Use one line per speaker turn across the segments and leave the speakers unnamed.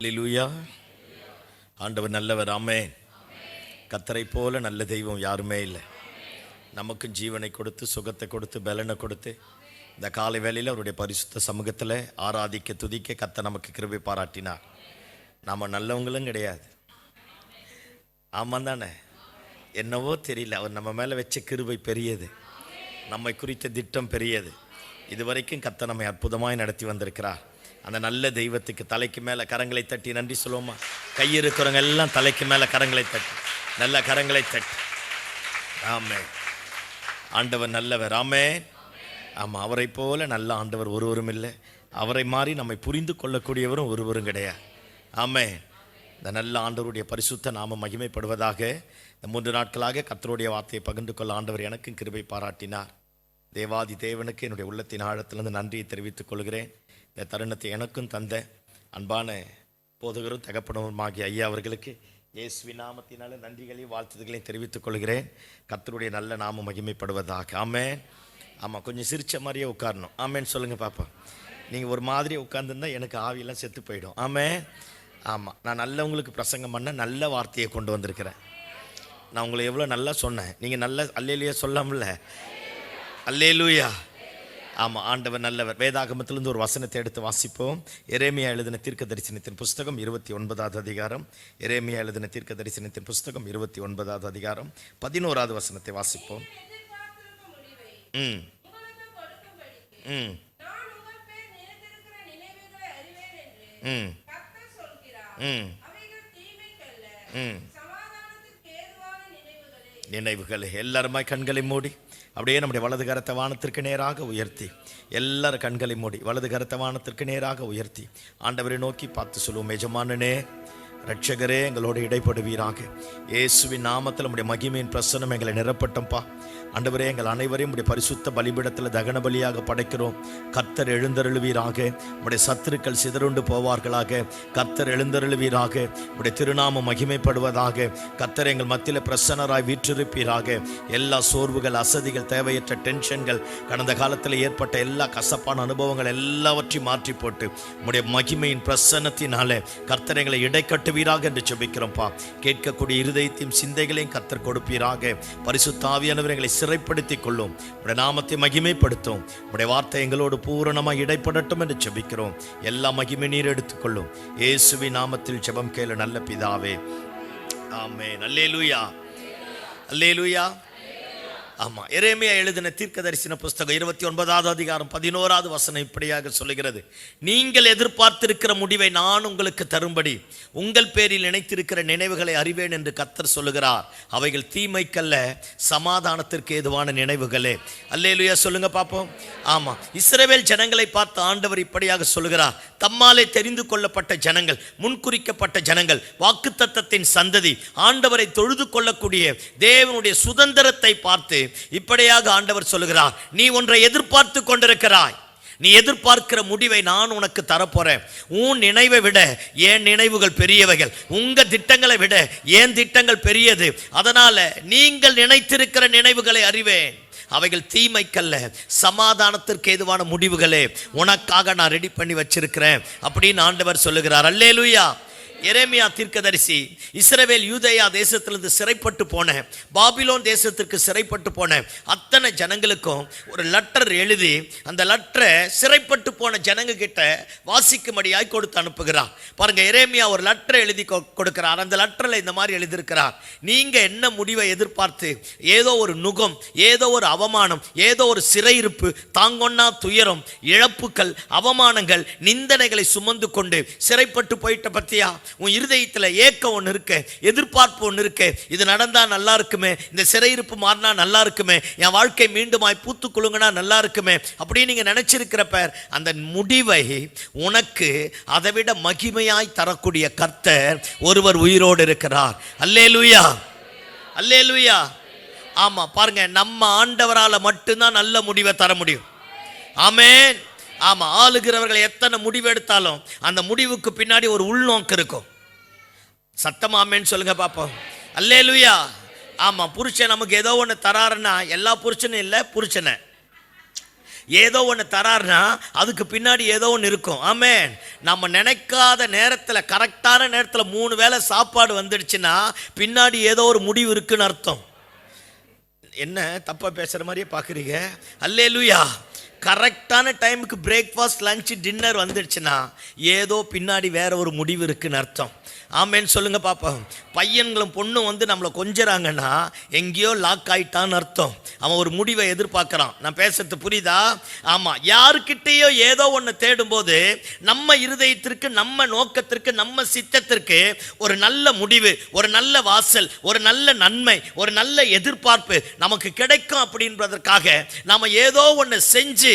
அல்லேலூயா. ஆண்டவர் நல்லவர். ஆமென். கர்த்தரை போல நல்ல தெய்வம் யாருமே இல்லை. நமக்கும் ஜீவனை கொடுத்து, சுகத்தை கொடுத்து, பலனை கொடுத்து, இந்த காலை வேளையில் அவருடைய பரிசுத்த சமூகத்தில் ஆராதிக்க துதிக்க கர்த்தர் நமக்கு கிருபை பாராட்டினார். நாம் நல்லவங்களும் கிடையாது. ஆமாம் தானே? என்னவோ தெரியல, அவர் நம்ம மேலே வச்ச கிருபை பெரியது, நம்மை குறித்த திட்டம் பெரியது. இதுவரைக்கும் கர்த்தர் நம்மை அற்புதமாய் நடத்தி வந்திருக்கிறார். அந்த நல்ல தெய்வத்துக்கு தலைக்கு மேலே கரங்களை தட்டி நன்றி சொல்லுவோமா? கையிருக்கிறவங்க எல்லாம் தலைக்கு மேலே கரங்களை தட்டி, நல்ல கரங்களை தட்டி. ஆமென். ஆண்டவர் நல்லவர். ஆமென். ஆமாம், அவரை போல நல்ல ஆண்டவர் ஒருவரும் இல்லை. அவரை மாறி நம்மை புரிந்து கொள்ளக்கூடியவரும் ஒருவரும் கிடையாது. ஆமென். இந்த நல்ல ஆண்டவருடைய பரிசுத்த நாமம் மகிமைப்படுவதாக. இந்த 3 நாட்களாக கர்த்தருடைய வார்த்தையை பகிர்ந்து கொள்ள ஆண்டவர் எனக்கும் கிருபை பாராட்டினார். தேவாதி தேவனுக்கு என்னுடைய உள்ளத்தின் ஆழத்திலிருந்து நன்றியை தெரிவித்துக் கொள்கிறேன். இந்த தருணத்தை எனக்கும் தந்த அன்பான போதகரும் தகப்பனருமாகிய ஐயா அவர்களுக்கு இயேசுவின் நாமத்தினால நன்றிகளையும் வாழ்த்துதல்களையும் தெரிவித்துக் கொள்கிறேன். கர்த்தருடைய நல்ல நாமம் மகிமைப்படுவதாக. ஆமென். ஆமாம், கொஞ்சம் சிரித்த மாதிரியே உட்காரணும். ஆமேன்னு சொல்லுங்கள் பாப்பா. நீங்கள் ஒரு மாதிரியே உட்காந்துருந்தா எனக்கு ஆவியெல்லாம் செத்து போயிடும். ஆமென். ஆமாம், நான் நல்லவங்களுக்கு பிரசங்கம் பண்ண நல்ல வார்த்தையை கொண்டு வந்திருக்கிறேன். நான் உங்களை எவ்வளோ நல்லா சொன்னேன், நீங்கள் நல்ல அல்லேலூயா சொல்லாமல்ல? அல்லேலூயா. ஆமாம், ஆண்டவர் நல்லவர். வேதாகமத்திலிருந்து ஒரு வசனத்தை எடுத்து வாசிப்போம். எரேமியா எழுதின தீர்க்க தரிசனத்தின் புஸ்தகம் 29வது அதிகாரம். எரேமியா எழுதின தீர்க்க தரிசனத்தின் புஸ்தகம் 29வது அதிகாரம் 11வது வசனத்தை வாசிப்போம். நினைவுகள். எல்லாருமாய் கண்களை மூடி அப்படியே நம்முடைய வலது கரத்தை வானத்திற்கு நேராக உயர்த்தி, எல்லாரும் கண்களை மூடி வலது கரத்தை வானத்திற்கு நேராக உயர்த்தி ஆண்டவரை நோக்கி பார்த்து சொல்லுவோம். எஜமானனே, ரட்சகரே, எங்களோடு இடைப்படுவீராக. இயேசுவின் நாமத்தில் நம்முடைய மகிமையின் பிரசன்னம் எங்களை நிரப்பட்டோம்ப்பா. ஆண்டவரே, எங்கள் அனைவரையும் உடைய பரிசுத்த பலிபீடத்தில் தகன பலியாக படைக்கிறோம். கர்த்தர் எழுந்தருளுவீராக. உடைய சத்துருக்கள் சிதறுண்டு போவார்களாக. கர்த்தர் எழுந்தருளுவீராக. உடைய திருநாமம் மகிமைப்படுவதாக. கர்த்தர் எங்கள் மத்தியில் பிரசன்னராய் வீற்றிருப்பீராக. எல்லா சோர்வுகள், அசதிகள், தேவையற்ற டென்ஷன்கள், கடந்த காலத்தில் ஏற்பட்ட எல்லா கசப்பான அனுபவங்கள் எல்லாவற்றையும் மாற்றி போட்டு உடைய மகிமையின் பிரசன்னத்தினாலே கர்த்தர் எங்களை இடைக்கட்டுவீராக என்று ஜெபிக்கிறோம்ப்பா. கேட்கக்கூடிய இருதயத்தையும் சிந்தைகளையும் கர்த்தர் கொடுப்பீராக. பரிசுத்த ஆவியானவர் எங்களை சிறைப்படுத்திக் கொள்ளும். உடைய நாமத்தை மகிமைப்படுத்தும். உடைய வார்த்தை எங்களோடு பூரணமாக இடைப்படட்டும் என்று ஜெபிக்கிறோம். எல்லா மகிமை நீர் எடுத்துக்கொள்ளும். இயேசுவின் நாமத்தில் ஜெபம் கேளு நல்ல பிதாவே. ஆமென். அல்லேலூயா. அல்லேலூயா. ஆமாம், எரேமியா எழுதின தீர்க்க தரிசன புஸ்தகம் 29வது அதிகாரம் 11வது வசனம் இப்படியாக சொல்லுகிறது. நீங்கள் எதிர்பார்த்திருக்கிற முடிவை நான் உங்களுக்கு தரும்படி உங்கள் பேரில் நினைத்திருக்கிற நினைவுகளை அறிவேன் என்று கர்த்தர் சொல்லுகிறார். அவைகள் தீமைக்கல்ல, சமாதானத்திற்கு ஏதுவான நினைவுகளே. அல்லேலூயா சொல்லுங்க பாப்போம். ஆமாம், இஸ்ரவேல் ஜனங்களை பார்த்து ஆண்டவர் இப்படியாக சொல்லுகிறார். தம்மாலே தெரிந்து கொள்ளப்பட்ட ஜனங்கள், முன்குறிக்கப்பட்ட ஜனங்கள், வாக்குத்தத்தத்தின் சந்ததி, ஆண்டவரை தொழுது கொள்ளக்கூடிய தேவனுடைய சுதந்திரத்தை பார்த்து இப்படியாக ஆண்டவர் சொல்லுகிறார். நீ ஒன்றை எதிர்பார்த்து கொண்டிருக்கிறாய். நீ எதிர்பார்க்கிற முடிவை நான் உனக்கு தரப்போறேன். உன் நினைவை விட என் நினைவுகள் பெரியவைகள். உங்க திட்டங்களை விட என் திட்டங்கள் பெரியது. அதனால நீங்கள் நினைத்திருக்கிற நினைவுகளை அறிவேன். அவைகள் தீமைக்கல்ல, சமாதானத்திற்கு ஏதுவான முடிவுகளே. உனக்காக நான் ரெடி பண்ணி வச்சிருக்கிறேன் அப்படின்னு ஆண்டவர் சொல்லுகிறார். அல்லேலூயா. எரேமியா தீர்க்கதரிசி இஸ்ரவேல் யூதேயா தேசத்திலிருந்து சிறைப்பட்டு போன, பாபிலோன் தேசத்திற்கு சிறைப்பட்டு போன அத்தனை ஜனங்களுக்கும் ஒரு லெட்டர் எழுதி அந்த லெட்டரை சிறைப்பட்டு போன ஜனங்க கிட்ட வாசிக்கும்படியாய் கொடுத்து அனுப்புகிறார். பாருங்க, எரேமியா ஒரு லெட்டரை எழுதி கொடுக்கிறார். அந்த லெட்டரில் இந்த மாதிரி எழுதியிருக்கிறார். நீங்க என்ன முடிவை எதிர்பார்த்து ஏதோ ஒரு நுகம், ஏதோ ஒரு அவமானம், ஏதோ ஒரு சிறையிருப்பு, தாங்கொன்னா துயரம், இழப்புகள், அவமானங்கள், நிந்தனைகளை சுமந்து கொண்டு சிறைப்பட்டு போயிட்ட பத்தியா? உன் இருதயத்தில் ஏக்கம் ஒன்று இருக்கு, எதிர்பார்ப்பு ஒன்று இருக்கு. இது நடந்தா நல்லா இருக்குமே, இந்த சிறையிருப்பு மாறினா நல்லா இருக்குமே, என் வாழ்க்கை மீண்டுமாய் பூத்து குலுங்கினா நல்லா இருக்குமே அப்படின்னு நீங்க நினைச்சிருக்கிறப்ப அந்த முடிவை உனக்கு அதைவிட மகிமையாய் தரக்கூடிய கர்த்தர் ஒருவர் உயிரோடு இருக்கிறார். அல்லேலூயா. அல்லேலூயா. ஆமா, பாருங்க, நம்ம ஆண்டவரால மட்டும்தான் நல்ல முடிவை தர முடியும். ஆமென். ஆமாம், ஆளுகிறவர்கள் எத்தனை முடிவு எடுத்தாலும் அந்த முடிவுக்கு பின்னாடி ஒரு உள்நோக்கு இருக்கும். சத்தமாமேன்னு சொல்லுங்க பாப்போம். அல்லேலூயா. ஆமாம், புருஷன் நமக்கு ஏதோ ஒன்று தராருன்னா எல்லா புருஷனும் இல்லை, புருஷனை ஏதோ ஒன்று தராருன்னா அதுக்கு பின்னாடி ஏதோ ஒன்று இருக்கும். ஆமென். நம்ம நினைக்காத நேரத்தில் கரெக்டான நேரத்தில் 3 வேளை சாப்பாடு வந்துடுச்சுன்னா பின்னாடி ஏதோ ஒரு முடிவு இருக்குன்னு அர்த்தம். என்ன தப்பா பேசுற மாதிரியே பார்க்குறீங்க? அல்லேலூயா. கரெக்டான டைமுக்கு பிரேக்ஃபாஸ்ட், லஞ்ச், டின்னர் வந்துடுச்சுன்னா ஏதோ பின்னாடி வேற ஒரு முடிவு இருக்குன்னு அர்த்தம். ஆமேன்னு சொல்லுங்க பாப்போம். பையன்களும் பொண்ணும் வந்து நம்மளை கொஞ்சறாங்கன்னா எங்கேயோ லாக் ஆயிட்டான்னு அர்த்தம். அவன் ஒரு முடிவை எதிர்பார்க்கறான். நான் பேசுறது புரியுதா? ஆமா. யாருக்கிட்டேயோ ஏதோ ஒன்று தேடும் போது நம்ம இருதயத்திற்கு, நம்ம நோக்கத்திற்கு, நம்ம சித்தத்திற்கு ஒரு நல்ல முடிவு, ஒரு நல்ல வாசல், ஒரு நல்ல நன்மை, ஒரு நல்ல எதிர்பார்ப்பு நமக்கு கிடைக்கும் அப்படின்றதற்காக நாம ஏதோ ஒன்று செஞ்சு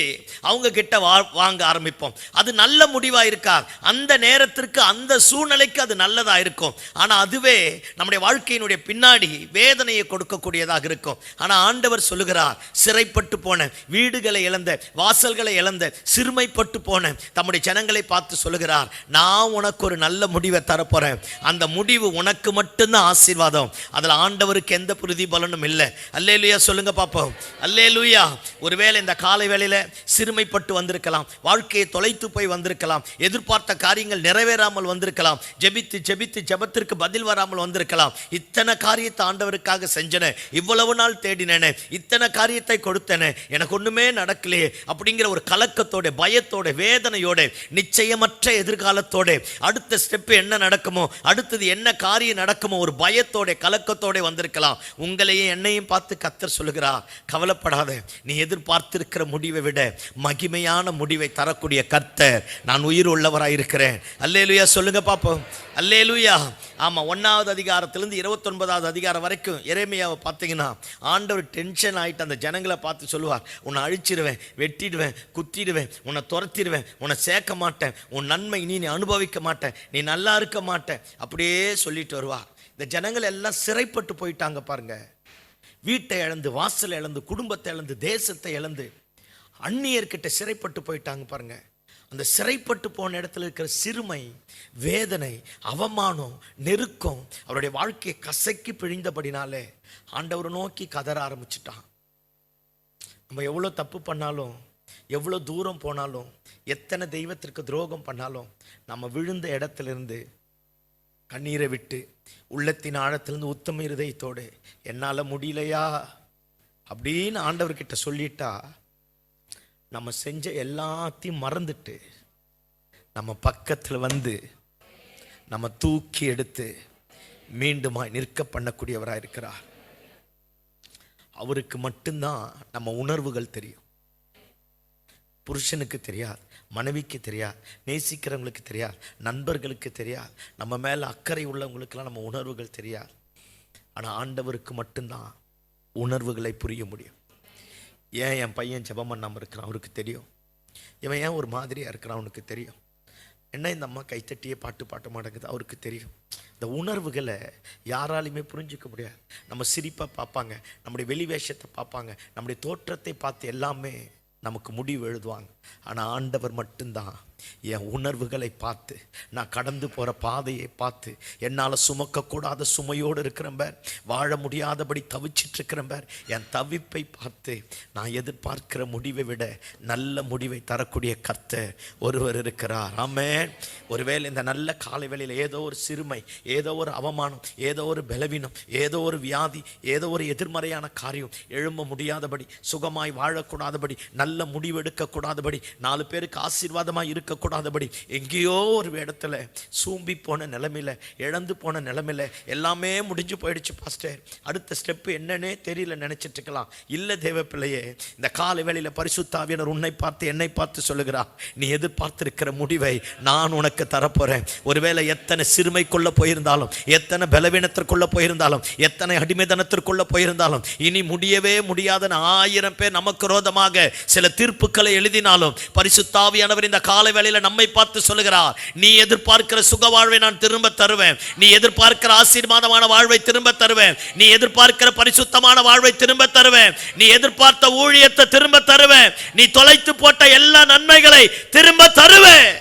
அவங்க கிட்ட வாங்க ஆரம்பிப்போம். அது நல்ல முடிவா இருக்கா? அந்த நேரத்திற்கு, அந்த சூழ்நிலைக்கு அது நல்லதா இருக்கும். ஆனா அதுவே நம்முடைய வாழ்க்கையினுடைய பின்னாடி வேதனையை கொடுக்கக்கூடியதாக இருக்கும். ஆனா ஆண்டவர் சொல்லுகிறார், சிறைப்பட்டு போன, வீடுகளை இழந்த, வாசல்களை இழந்த, சிறுமைப்பட்டு போன தம்முடைய ஜனங்களை பார்த்து சொல்லுகிறார், நான் உனக்கு ஒரு நல்ல முடிவை தரப்போறேன். அந்த முடிவு உனக்கு மட்டும்தான் ஆசீர்வாதம். அதுல ஆண்டவருக்கு எந்த பிரதிபலனும் இல்லை. அல்லேலூயா சொல்லுங்க பாப்போம். அல்லேலூயா. ஒருவேளை இந்த காலை வேளையில சிறுமைப்பட்டு வந்திருக்கலாம், வாழ்க்கையை தொலைத்து போய் வந்திருக்கலாம், எதிர்பார்த்த காரியங்கள் நிறைவேறாமல் வந்திருக்கலாம், ஜெபித்து ஜெபத்திற்கு பதில் வராமல் வந்திருக்கலாம். இத்தனை காரியத்தை ஆண்டவருக்காக செஞ்சனே, இவ்வளவு நாள் தேடினேனே, இத்தனை காரியத்தை கொடுத்தேனே, எனக்கு ஒண்ணுமே நடக்கலையே அப்படிங்கிற ஒரு கலக்கத்தோட, பயத்தோட, வேதனையோட, நிச்சயமற்ற எதிர்காலத்தோட, அடுத்த ஸ்டெப் என்ன நடக்குமோ, அடுத்தது என்ன காரியம் நடக்குமோ, ஒரு பயத்தோட, கலக்கத்தோட வந்திருக்கலாம். உங்களையும் என்னையும் பார்த்து கர்த்தர் சொல்லுகிறார், கவலைப்படாத, நீ எதிர்பார்த்திருக்கிற முடிவை விட மகிமையான முடிவை தரக்கூடிய கர்த்தர் நான் உயிர் உள்ளவராய் இருக்கிறேன். அல்லேலூயா சொல்லுங்க பாப்போம். அல்லேலூயா. ஆமா. 1வது அதிகாரத்திலிருந்து 29வது அதிகாரம் வரைக்கும் எரேமியாவை பார்த்தீங்கன்னா ஆண்டவர் டென்ஷன் ஆகிட்டு அந்த ஜனங்களை பார்த்து சொல்லுவார், உன்னை அழிச்சிடுவேன், வெட்டிடுவேன், குத்திடுவேன், உன்னை துரத்திடுவேன், உன்னை சேர்க்க மாட்டேன், உன் நன்மை நீ அனுபவிக்க மாட்டேன், நீ நல்லா இருக்க மாட்டேன், அப்படியே சொல்லிட்டு வருவார். இந்த ஜனங்கள் எல்லாம் சிறைப்பட்டு போயிட்டாங்க பாருங்க. வீட்டை இழந்து, வாசலை இழந்து, குடும்பத்தை இழந்து, தேசத்தை இழந்து, அந்நியர்கிட்ட சிறைப்பட்டு போயிட்டாங்க பாருங்க. அந்த சிறைப்பட்டு போன இடத்துல இருக்கிற சிறுமை, வேதனை, அவமானம், நெருக்கம் அவருடைய வாழ்க்கையை கசக்கி பிழிந்தபடினாலே ஆண்டவரை நோக்கி கதற ஆரம்பிச்சுட்டான். நம்ம எவ்வளோ தப்பு பண்ணாலும், எவ்வளோ தூரம் போனாலும், எத்தனை தெய்வத்திற்கு துரோகம் பண்ணாலும், நம்ம விழுந்த இடத்திலிருந்து கண்ணீரை விட்டு உள்ளத்தின் ஆழத்திலிருந்து உத்தம இருதயத்தோடு என்னால் முடியலையா அப்படின்னு ஆண்டவர்கிட்ட சொல்லிட்டா, நம்ம செஞ்ச எல்லாத்தையும் மறந்துட்டு நம்ம பக்கத்தில் வந்து நம்ம தூக்கி எடுத்து மீண்டுமாய் நிற்க பண்ணக்கூடியவராக இருக்கிறார். அவருக்கு மட்டும்தான் நம்ம உணர்வுகள் தெரியும். புருஷனுக்கு தெரியாது, மனைவிக்கு தெரியாது, நேசிக்கிறவங்களுக்கு தெரியாது, நண்பர்களுக்கு தெரியாது, நம்ம மேலே அக்கறை உள்ளவங்களுக்கெல்லாம் நம்ம உணர்வுகள் தெரியாது. ஆனால் ஆண்டவருக்கு மட்டும்தான் உணர்வுகளை புரிய முடியும். ஏன் என் பையன் ஜெபம் பண்ணாமல் இருக்கிறான் அவருக்கு தெரியும். இவன் ஏன் ஒரு மாதிரியாக இருக்கிறான் அவனுக்கு தெரியும். என்ன இந்த அம்மா கைத்தட்டியே பாட்டு மாட்டேங்குது அவருக்கு தெரியும். இந்த உணர்வுகளை யாராலையுமே புரிஞ்சிக்க முடியாது. நம்ம சிரிப்பை பார்ப்பாங்க, நம்முடைய வெளிவேஷத்தை பார்ப்பாங்க, நம்முடைய தோற்றத்தை பார்த்து எல்லாமே நமக்கு முடிவு எழுதுவாங்க. ஆனால் ஆண்டவர் மட்டும்தான் என் உணர்வுகளை பார்த்து, நான் கடந்து போகிற பாதையை பார்த்து, என்னால் சுமக்கக்கூடாத சுமையோடு இருக்கிறம்பர், வாழ முடியாதபடி தவிச்சிட்டு இருக்கிறம்பர், என் தவிப்பை பார்த்து நான் எதிர்பார்க்கிற முடிவை விட நல்ல முடிவை தரக்கூடிய கர்த்தர் ஒருவர் இருக்கிறார். ஆமென். ஒருவேளை இந்த நல்ல காலை வேளையில் ஏதோ ஒரு சிறுமை, ஏதோ ஒரு அவமானம், ஏதோ ஒரு பலவீனம், ஏதோ ஒரு வியாதி, ஏதோ ஒரு எதிர்மறையான காரியம், எழும்ப முடியாதபடி, சுகமாய் வாழக்கூடாதபடி, நல்ல முடிவு எடுக்கக்கூடாதபடி, 4 பேருக்கு ஆசீர்வாதமாக இருக்கக்கூடாதபடி, எங்கேயோ ஒரு இடத்துல சூம்பி போன நிலைமையில, இழந்து போன நிலைமையில, எல்லாமே முடிஞ்சு போயிடுச்சு பாஸ்டர், அடுத்த ஸ்டெப் என்னன்னே தெரியல நினைச்சிட்டு இருக்கலாம். இல்லை தேவ பிள்ளையே, இந்த காலை வேளையில பரிசுத்த ஆவியானவர் உன்னை பார்த்து, என்னை பார்த்து சொல்லுகிறார், நீ எதிர்பார்த்திருக்கிற முடிவை நான் உனக்கு தரப்போறேன். ஒருவேளை எத்தனை சிறுமைக்குள்ள போயிருந்தாலும், எத்தனை பலவீனத்திற்குள்ள போயிருந்தாலும், எத்தனை அடிமைதனத்திற்குள்ள போயிருந்தாலும், இனி முடியவே முடியாத 1000 பேர் நமக்கு விரோதமாக சில தீர்ப்புகளை எழுதினாலும், பரிசுத்த ஆவியானவர் இந்த காலை வேளையில நம்மை பார்த்து சொல்லுகிறார், நீ எதிர்பார்க்கிற சுக வாழ்வை நான் திரும்ப தருவேன், நீ எதிர்பார்க்கிற ஆசீர்வாதமான வாழ்வை திரும்ப தருவேன், நீ எதிர்பார்க்கிற பரிசுத்தமான வாழ்வை திரும்ப தருவேன், நீ எதிர்பார்த்த ஊழியத்தை திரும்ப தருவேன், நீ தொலைத்து போட்ட எல்லா நன்மைகளை திரும்ப தருவேன்.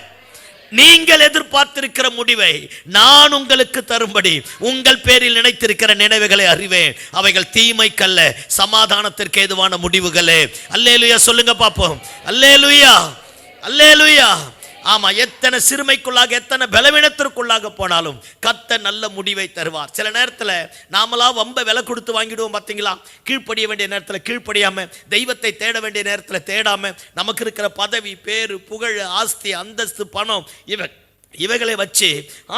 நீங்கள் எதிர்பார்த்திருக்கிற முடிவை நான் உங்களுக்கு தரும்படி உங்கள் பேரில் நினைத்திருக்கிற நினைவுகளை அறிவேன், அவைகள் தீமைக்கல்ல சமாதானத்திற்கு ஏதுவான முடிவுகளே. அல்லேலூயா சொல்லுங்க பாப்போம். அல்லேலூயா, அல்லேலூயா. ஆமா, எத்தனை சிறுமைக்குள்ளாக எத்தனை பலவீனத்திற்குள்ளாக போனாலும் கர்த்தர் நல்ல முடிவை தருவார். சில நேரத்தில் நாமளா வம்ப விலை கொடுத்து வாங்கிடுவோம் பார்த்தீங்களா? கீழ்ப்படிய வேண்டிய நேரத்தில் கீழ்ப்படியாம, தெய்வத்தை தேட வேண்டிய நேரத்தில் தேடாம, நமக்கு இருக்கிற பதவி, பேரு, புகழ், ஆஸ்தி, அந்தஸ்து, பணம் இவைகளை வச்சு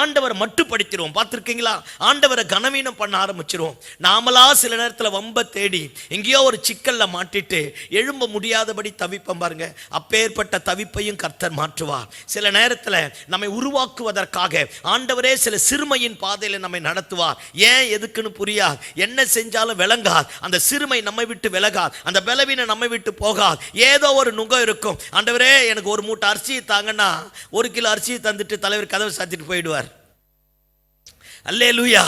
ஆண்டவரை மட்டுப்படுத்திடுவோம். பார்த்துருக்கீங்களா? ஆண்டவரை கனவீனம் பண்ண ஆரம்பிச்சிருவோம். நாமளா சில நேரத்தில் வம்ப தேடி எங்கேயோ ஒரு சிக்கல்ல மாட்டிட்டு எழும்ப முடியாதபடி தவிப்போம் பாருங்க. அப்பேற்பட்ட தவிப்பையும் கர்த்தர் மாற்றுவார். சில நேரத்தில் நம்மை உருவாக்குவதற்காக ஆண்டவரே சில சிறுமையின் பாதையில் நம்மை நடத்துவார். ஏன் எதுக்குன்னு புரியாது, என்ன செஞ்சாலும் விளங்காது. அந்த சிறுமை நம்மை விட்டு விலகாது, அந்த பலவீனம் நம்மை விட்டு போகாது. ஏதோ ஒரு நுகம் இருக்கும். ஆண்டவரே எனக்கு ஒரு மூட்டை அரிசியை தாங்கன்னா 1 கிலோ அரிசியை தந்துட்டு தலைவர் கதவை சாத்திட்டு போயிடுவார். அல்லேலூயா.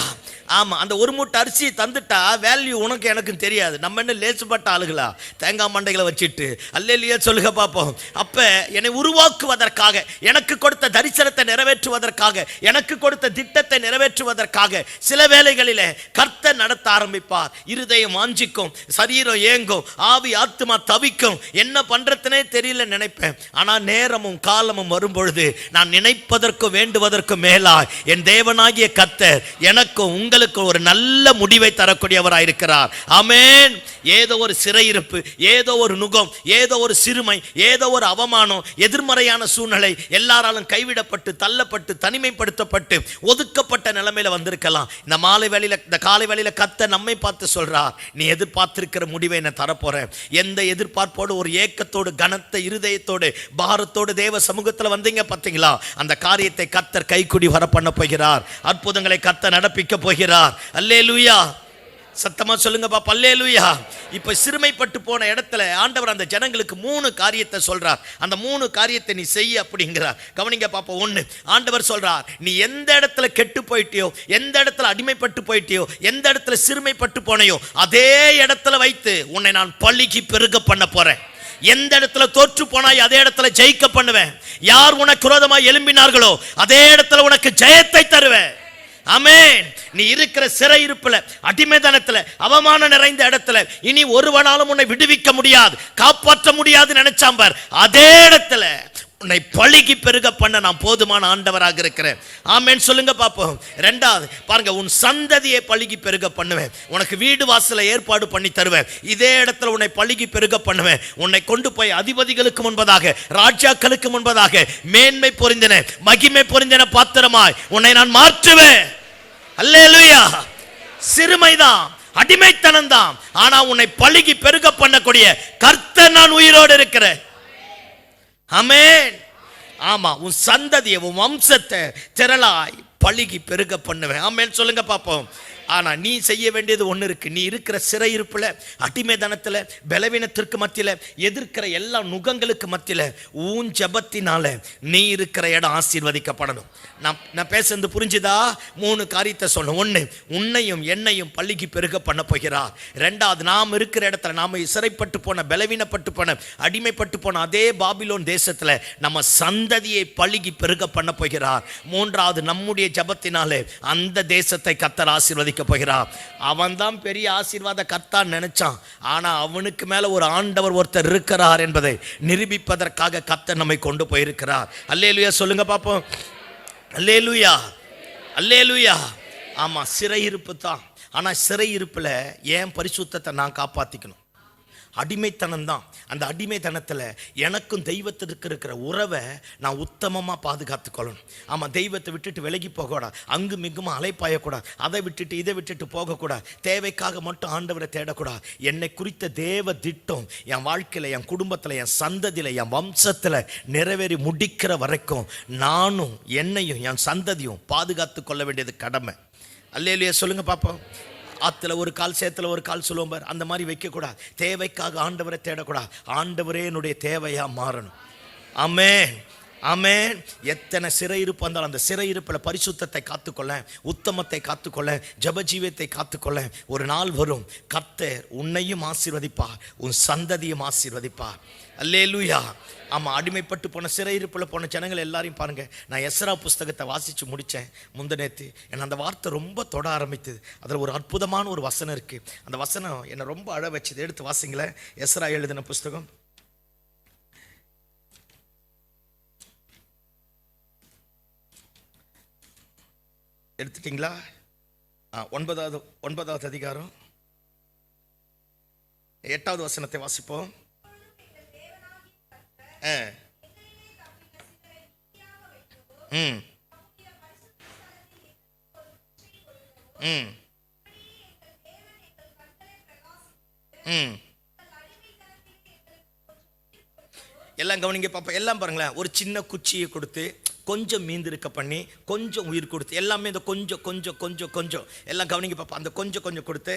ஆமா, அந்த ஒரு மூட்டை அரிசி தந்துட்டா வேல்யூ உனக்கு எனக்கும் தெரியாது. நம்ம என்ன லேசுப்பட்ட ஆளுகளா? தேங்காய் மண்டைகளை வச்சுட்டு அல்லேலூயா சொல்லுங்க பார்ப்போம். அப்ப என்னை உருவாக்குவதற்காக, எனக்கு கொடுத்த தரிசனத்தை நிறைவேற்றுவதற்காக, எனக்கு கொடுத்த திட்டத்தை நிறைவேற்றுவதற்காக சில வேளைகளிலே கர்த்தர் நடத்த ஆரம்பிப்பார். இருதயம் வாஞ்சிக்கும், சரீரம் ஏங்கும், ஆவி ஆத்துமா தவிக்கும், என்ன பண்றதுனே தெரியல நினைப்பேன். ஆனா நேரமும் காலமும் வரும் பொழுது நான் நினைப்பதற்கும் வேண்டுவதற்கும் மேலா என் தேவனாகிய கர்த்தர் எனக்கும் உங்களுக்கு ஒரு நல்ல முடிவை தரக்கூடியவராயிருக்கிறார். ஆமென். ஏதோ ஒரு சிறையிருப்பு, ஏதோ ஒரு நுகம், ஏதோ ஒரு சிறுமை, ஏதோ ஒரு அவமானம், எதிர்மறையான சூழ்நிலை, எல்லாராலும் கைவிடப்பட்டு தள்ளப்பட்டு தனிமைப்படுத்தப்பட்டு ஒதுக்கப்பட்ட நிலைமையில வந்திருக்கலாம். இந்த மாலை வேளையில, இந்த காலை வேளையில கர்த்தர் நம்மை பார்த்து சொல்றார், நீ எதிர்பார்த்திருக்கிற முடிவை நான் தரப்போறேன். எந்த எதிர்பார்ப்போடு, ஒரு ஏக்கத்தோடு, கனத்த இருதயத்தோடு, பாரத்தோடு தேவ சமூகத்தில் வந்தீங்க பார்த்தீங்களா, அந்த காரியத்தை கர்த்தர் கைக்குடி வர பண்ண போகிறார். அற்புதங்களை கர்த்தர் நடப்பிக்க போகிறார். அல்லேலூயா. சத்தமா சொல்லுங்க பாப்பா. அல்லேலூயா. இப்ப சிறுமைப்பட்டு போன இடத்துல ஆண்டவர் அந்த ஜனங்களுக்கு 3 காரியத்தை சொல்றார். அந்த 3 காரியத்தை நீ செய்ய அப்படிங்கிறார். கவனிங்க பாப்பா. 1, ஆண்டவர் சொல்றார், நீ எந்த இடத்துல கெட்டு போயிட்டியோ, எந்த இடத்துல அடிமைப்பட்டு போயிட்டியோ, எந்த இடத்துல சிறுமைப்பட்டு போனையோ, அதே இடத்துல வைத்து உன்னை நான் பள்ளிக்கு பெருக பண்ண போறேன். எந்த இடத்துல தோற்று போனாய் அதே இடத்துல ஜெயிக்க பண்ணுவேன். யார் உனக்கு விரோதமாய் எழும்பினார்களோ அதே இடத்துல உனக்கு ஜெயத்தை தருவேன். ஆமென். நீ இருக்கிற சிறையிருப்புல, அடிமைதனத்துல, அவமானம் நிறைந்த இடத்துல இனி ஒருவனாலும் உன்னை விடுவிக்க முடியாது, காப்பாற்ற முடியாது நினைச்சாம்பார், அதே இடத்துல உன்னை பழுகி பெருக பண்ண நான் போதுமான ஆண்டவராக இருக்கிறேன். ஆமென் சொல்லுங்க பாப்போம். 2வது பாருங்க, உன் சந்ததியை பழுகி பெருக பண்ணுவேன். உனக்கு வீடு வாசலை ஏற்பாடு பண்ணி தருவேன். இதே இடத்துல உன்னை பழுகி பெருக பண்ணுவேன். உன்னை கொண்டு போய் அதிபதிகளுக்கு முன்பதாக, ராஜாக்களுக்கு முன்பதாக மேன்மை பொருந்தின, மகிமை பொருந்தின பாத்திரமாய் உன்னை நான் மாற்றுவேன். அல்லேலூயா. சிறுமைதான், அடிமைத்தனம் தான், ஆனா உன்னை பழுகி பெருக பண்ணக்கூடிய கர்த்தர் நான் உயிரோடு இருக்கிறேன். ஆமென். ஆமா, உன் சந்ததியை, உன் வம்சத்தை திரளாய் பழுகி பெருக பண்ணுவேன். ஆமென் சொல்லுங்க பாப்போம். ஆனா நீ செய்ய வேண்டியது ஒண்ணு இருக்கு. நீ இருக்கிற சிறையிருப்புல, அடிமைதனத்துல, பலவீனத்திற்கு மத்தியில, எதிர்க்கிற எல்லா நுகங்களுக்கு மத்தியில உன் ஜெபத்தினால நீ இருக்கிற இடம் ஆசீர்வதிக்கப்படணும். நான் பேசுறது புரிஞ்சுதா? 3 காரியத்தை சொன்னேன். 1, உன்னையும் என்னையும் பள்ளிக்கு பெருக பண்ண போகிறார். 2வது, நாம் இருக்கிற இடத்துல, நாம சிறைப்பட்டு போன, பலவீனப்பட்டு போன, அடிமைப்பட்டு போன அதே பாபிலோன் தேசத்துல நம்ம சந்ததியை பள்ளிக்கு பெருக பண்ண போகிறார். 3வது, நம்முடைய ஜெபத்தினாலே அந்த தேசத்தை கர்த்தர் ஆசீர்வதி போகிறார். அவன் தான் பெரிய ஆசீர்வாத கர்த்தர் நினைச்சான். ஆனா அவனுக்கு மேல ஒரு ஆண்டவர் ஒருத்தர் இருக்கிறார் என்பதை நிரூபிப்பதற்காக கர்த்தர் நம்மை கொண்டு போயிருக்கிறார். அல்லேலூயா சொல்லுங்க பாப்போம். அல்லேலூயா, அல்லேலூயா. ஆமா, சிறையிருப்பு தான். ஆனா சிறையிருப்புல ஏன் பரிசுத்தத்தை நான் காப்பாத்திக்கணும். அடிமைத்தனம் தான். அந்த அடிமைத்தனத்தில் எனக்கும் தெய்வத்திற்கு இருக்கிற உறவை நான் உத்தமமாக பாதுகாத்து கொள்ளணும். ஆமாம், தெய்வத்தை விட்டுட்டு விலகி போகக்கூடாது, அங்கு மிகவும் அலைப்பாயக்கூடாது, அதை விட்டுட்டு இதை விட்டுட்டு போகக்கூடாது, தேவைக்காக மட்டும் ஆண்டவரை தேடக்கூடாது. என்னை குறித்த தேவ திட்டம் என் வாழ்க்கையில், என் குடும்பத்தில், என் சந்ததியில், என் வம்சத்தில் நிறைவேறி முடிக்கிற வரைக்கும் நானும் என்னையும் என் சந்ததியும் பாதுகாத்து கொள்ள வேண்டியது கடமை. அல்லேலூயா சொல்லுங்க பாப்போம். ஆத்துல ஒரு கால், சேத்துல ஒரு கால் சொல்லுவோம் பார், அந்த மாதிரி வைக்கக்கூடாது. தேவைக்காக ஆண்டவரை தேடக்கூடாது, ஆண்டவரே என்னுடைய தேவையா மாறணும். ஆமென். ஆமென். எத்தனை சிறையிருப்பு வந்தாலும் அந்த சிறையிருப்பில் பரிசுத்தத்தை காத்துக்கொள்ள, உத்தமத்தை காத்துக்கொள்ள, ஜபஜீவியத்தை காத்துக்கொள்ள ஒரு நாள் வரும். கர்த்தர் உன்னையும் ஆசீர்வதிப்பார், உன் சந்ததியும் ஆசீர்வதிப்பார். அல்லேலூயா. ஆமாம், அடிமைப்பட்டு போன சிறையிருப்பில் போன ஜனங்கள் எல்லாரையும் பாருங்க. நான் எஸ்ரா புஸ்தகத்தை வாசித்து முடித்தேன் முந்தநேற்று. என்னை அந்த வார்த்தை ரொம்ப தொட ஆரம்பித்தது. அதில் ஒரு அற்புதமான ஒரு வசனம் இருக்குது. அந்த வசனம் என்னை ரொம்ப அழ வச்சுது. எடுத்து வாசிங்களேன். எஸ்ரா எழுதின புஸ்தகம் எடுத்துட்டீங்களா? 9வது அதிகாரம் 8வது வசனத்தை வாசிப்போம். எல்லாம் கவனிங்க பாப்பா. எல்லாம் பாருங்களேன். ஒரு சின்ன குச்சியை கொடுத்து கொஞ்சம் மீந்திருக்க பண்ணி கொஞ்சம் உயிர் கொடுத்து, எல்லாமே இந்த கொஞ்சம் கொஞ்சம் கொஞ்சம் கொஞ்சம் எல்லாம் கவனிங்க பாப்பா. அந்த கொஞ்சம் கொஞ்சம் கொடுத்து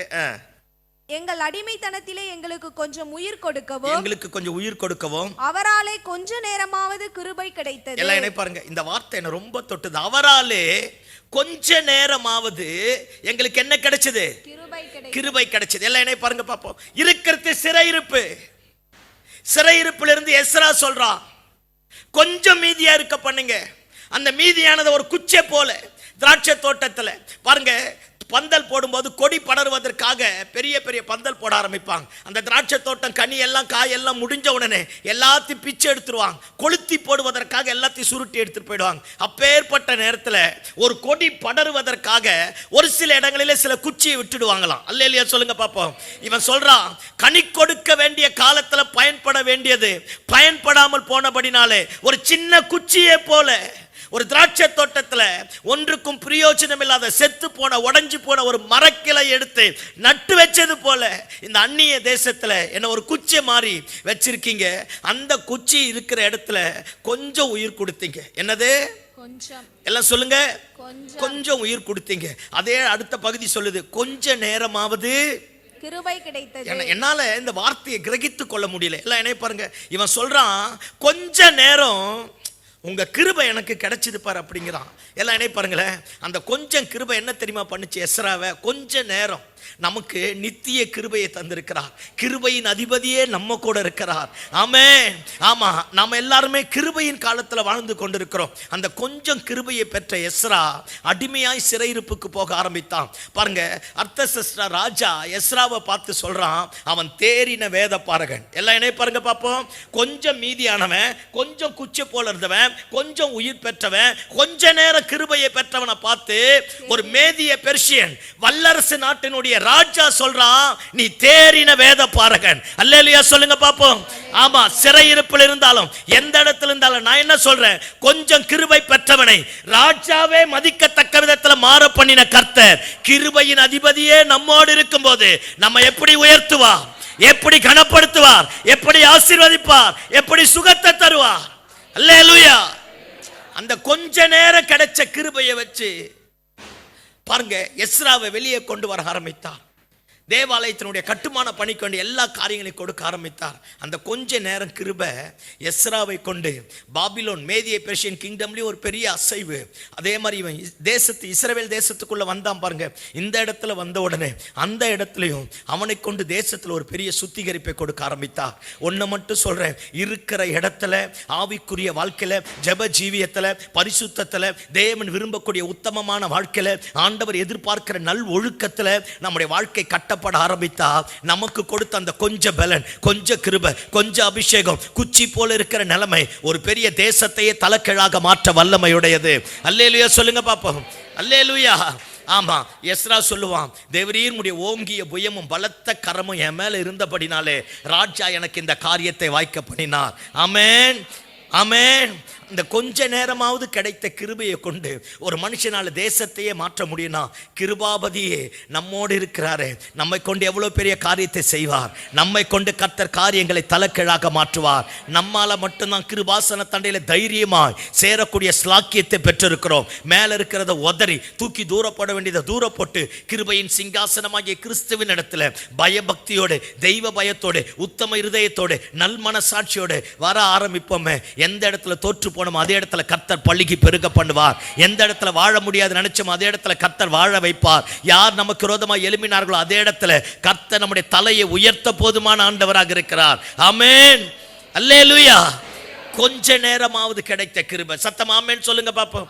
எங்கள் அடிமைத்தனத்திலே எங்களுக்கு கொஞ்சம் உயிர் கொடுக்கவும் அவராலே கொஞ்ச நேரமாவது கிருபை கிடைத்தது.
எல்லாம் என்ன பாருங்க, இந்த வார்த்தை என்ன ரொம்ப தொட்டது. அவராலே கொஞ்ச நேரமாவது எங்களுக்கு என்ன கிடைச்சது? கிருபை கிடைச்சது. எல்லாம் என்ன பாருங்க பாப்போம். இருக்கிறது சிறையிருப்பு. சிறையிருப்புல இருந்து எஸ்ரா சொல்றான், கொஞ்சம் மீதியா இருக்க பண்ணுங்க. அந்த மீதியானது ஒரு குச்சை போல திராட்சை தோட்டத்துல பாருங்க, பந்தல் போடும்போது கொடி படருவதற்காக பெரிய பெரிய பந்தல் போட ஆரம்பிப்பாங்க. அந்த திராட்சை தோட்டம் கனி எல்லாம் காயெல்லாம் முடிஞ்ச உடனே எல்லாத்தையும் பிச்சை எடுத்துருவாங்க. கொளுத்தி போடுவதற்காக எல்லாத்தையும் சுருட்டி எடுத்துட்டு போயிடுவாங்க. அப்பேற்பட்ட நேரத்தில் ஒரு கொடி படருவதற்காக ஒரு சில இடங்களிலே சில குச்சியை விட்டுடுவாங்களாம். அல்லேலூயா சொல்லுங்க பாப்போம். இவன் சொல்றான், கனி கொடுக்க வேண்டிய காலத்தில் பயன்பட வேண்டியது பயன்படாமல் போனபடினாலே ஒரு சின்ன குச்சியை போல ஒரு திராட்சை தோட்டத்தில் ஒன்றுக்கும் பிரயோஜனம் இல்லாத செத்து போன உடைஞ்சு போன ஒரு மரக்கிளை எடுத்து நட்டு வச்சது போல இந்த அந்நிய தேசத்தில் என்ன ஒரு குச்சி மாறி வச்சிருக்கீங்க. அந்த குச்சி இருக்கிற இடத்துல கொஞ்சம் உயிர் கொடுத்தீங்க. என்னது? கொஞ்சம். எல்லாம் சொல்லுங்க, கொஞ்சம் உயிர் கொடுத்தீங்க. அதே அடுத்த பகுதி சொல்லுது, கொஞ்ச நேரமாவது
கிருபை கிடைத்தது.
என்னால இந்த வார்த்தையை கிரகித்து கொள்ள முடியல. எல்லாம் என்ன பாருங்க, இவன் சொல்றான், கொஞ்ச நேரம் உங்க கிருபை எனக்கு கிடைச்சது பாரு அப்படிங்கிறான். எல்லாம் என்ன பாருங்களேன். அந்த கொஞ்சம் கிருபை என்ன தெரியுமா பண்ணுச்சு எஸ்ராவை? கொஞ்ச நேரம் நமக்கு நித்திய கிருபையை தந்திருக்கிறார். கிருபையின் அதிபதியே நம்ம கூட இருக்கிறார். ஆமென். ஆமா, நாம எல்லாருமே கிருபையின் காலத்துல வாழ்ந்து கொண்டிருக்கிறோம். அந்த கொஞ்சம் கிருபையை பெற்ற எஸ்ரா அடிமையாய் சிறையிருப்புக்கு போக ஆரம்பித்தான். பாருங்க, அர்த்தசஷ்டா ராஜா எஸ்ராவை பார்த்து சொல்றான், அவன் தேறின வேத பாரகன். எல்லாம் என்ன பாருங்க பாப்போம். கொஞ்சம் மீதியானவன், கொஞ்சம் குச்சி போல இருந்தவன், கொஞ்சம் உயிர் பெற்றவன், கொஞ்ச நேரம் கிருபையை பெற்றவனை பார்த்து ஒரு மேதிய பெர்ஷியன் வல்லரசு நாட்டினுடைய ராஜா சொல்றான், நீ தேறின வேத பாரகன். அல்லேலூயா சொல்லுங்க பாப்போம். ஆமா, சிறையிருப்பில் இருந்தாலும் எந்த இடத்துல இருந்தாலும் நான் என்ன சொல்றேன், கொஞ்சம் கிருபை பெற்றவனை ராஜாவே மதிக்கத்தக்க விதத்தில் மாற பண்ணின கர்த்தர், கிருபையின் அதிபதியே நம்மோடு இருக்கும்போது நம்ம எப்படி உயர்த்துவார், எப்படி கனப்படுத்துவார், எப்படி ஆசீர்வதிப்பார், எப்படி சுகத்தை தருவார். அல்லேலூயா. அந்த கொஞ்ச நேரம் கிடைச்ச கிருபையை வச்சு பாருங்க, எஸ்ராவை வெளியே கொண்டு வர ஆரம்பித்தார். தேவாலயத்தினுடைய கட்டுமான பணிக்கு வேண்டிய எல்லா காரியங்களையும் கொடுக்க ஆரம்பித்தார். அந்த கொஞ்ச நேரம் கிருபை எஸ்ராவை கொண்டு பாபிலோன் மேதிய பெர்ஷியன் கிங்டம்லயும் ஒரு பெரிய அசைவு. அதே மாதிரி இவன் இஸ்ரவேல் தேசத்துக்குள்ள வந்தான் பாருங்க. இந்த இடத்துல வந்த உடனே அந்த இடத்துலையும் அவனை கொண்டு தேசத்துல ஒரு பெரிய சுத்திகரிப்பை கொடுக்க ஆரம்பித்தார். ஒன்னு மட்டும் சொல்றேன், இருக்கிற இடத்துல ஆவிக்குரிய வாழ்க்கையில, ஜெப ஜீவியத்துல, பரிசுத்தத்துல, தேவன் விரும்பக்கூடிய உத்தமமான வாழ்க்கையில, ஆண்டவர் எதிர்பார்க்கிற நல் ஒழுக்கத்துல நம்முடைய வாழ்க்கை கட்ட ஆரம்பித்தா நமக்கு கொடுத்த அந்த கொஞ்ச பலன், கொஞ்ச கிருபை, கொஞ்ச அபிஷேகம் குச்சி போல இருக்கிற நிலைமை ஒரு பெரிய தேசத்தையே தலைகீழாக மாற்ற வல்லமையுடையது. அல்லேலூயா சொல்லுங்க பாப்போம். அல்லேலூயா. ஆமா, எஸ்ரா சொல்லுவான், தேவரீருடைய ஓங்கிய புயமும் பலத்த கரமும் என் மேல இருந்தபடினாலே ராஜா எனக்கு இந்த காரியத்தை வாய்க்க பண்ணினார். ஆமென், ஆமென். இந்த கொஞ்ச நேரமாவது கிடைத்த கிருபையை கொண்டு ஒரு மனுஷனால தேசத்தையே மாற்ற முடியும்னா, கிருபாபதியே நம்மோடு இருக்கிறாரே, நம்மை கொண்டு எவ்வளவு பெரிய காரியத்தை செய்வார். நம்மை கொண்டு கர்த்தர் காரியங்களை தலைகீழாக மாற்றுவார். நம்மால மட்டும்தான் கிருபாசன தண்டையில தைரியமாய் சேரக்கூடிய ஸ்லாக்கியத்தை பெற்றிருக்கிறோம். மேல இருக்கிறத உதறி தூக்கி தூரப்பட வேண்டியதை தூரப்பட்டு கிருபையின் சிங்காசனமாகிய கிறிஸ்துவின் இடத்துல பயபக்தியோடு, தெய்வ பயத்தோடு, உத்தம இருதயத்தோடு, நல் மனசாட்சியோடு வர ஆரம்பிப்போமே, எந்த இடத்துல தோற்று போனோமோ அதே இடத்துல கர்த்தர் பள்ளிக்கு பெருக பண்ணுவார். எந்த இடத்துல வாழ முடியாது நினைச்சோமோ அதே இடத்துல கர்த்தர் வாழ வைப்பார். யார் நமக்கு விரோதமாக எழும்பினார்களோ அதே இடத்துல கர்த்தர் நம்முடைய தலையை உயர்த்த போதுமான ஆண்டவராக இருக்கிறார். ஆமென், அல்லேலூயா. கொஞ்ச நேரமாவது கிடைத்த கிருபை. சத்தம் ஆமென் சொல்லுங்க பாப்போம்.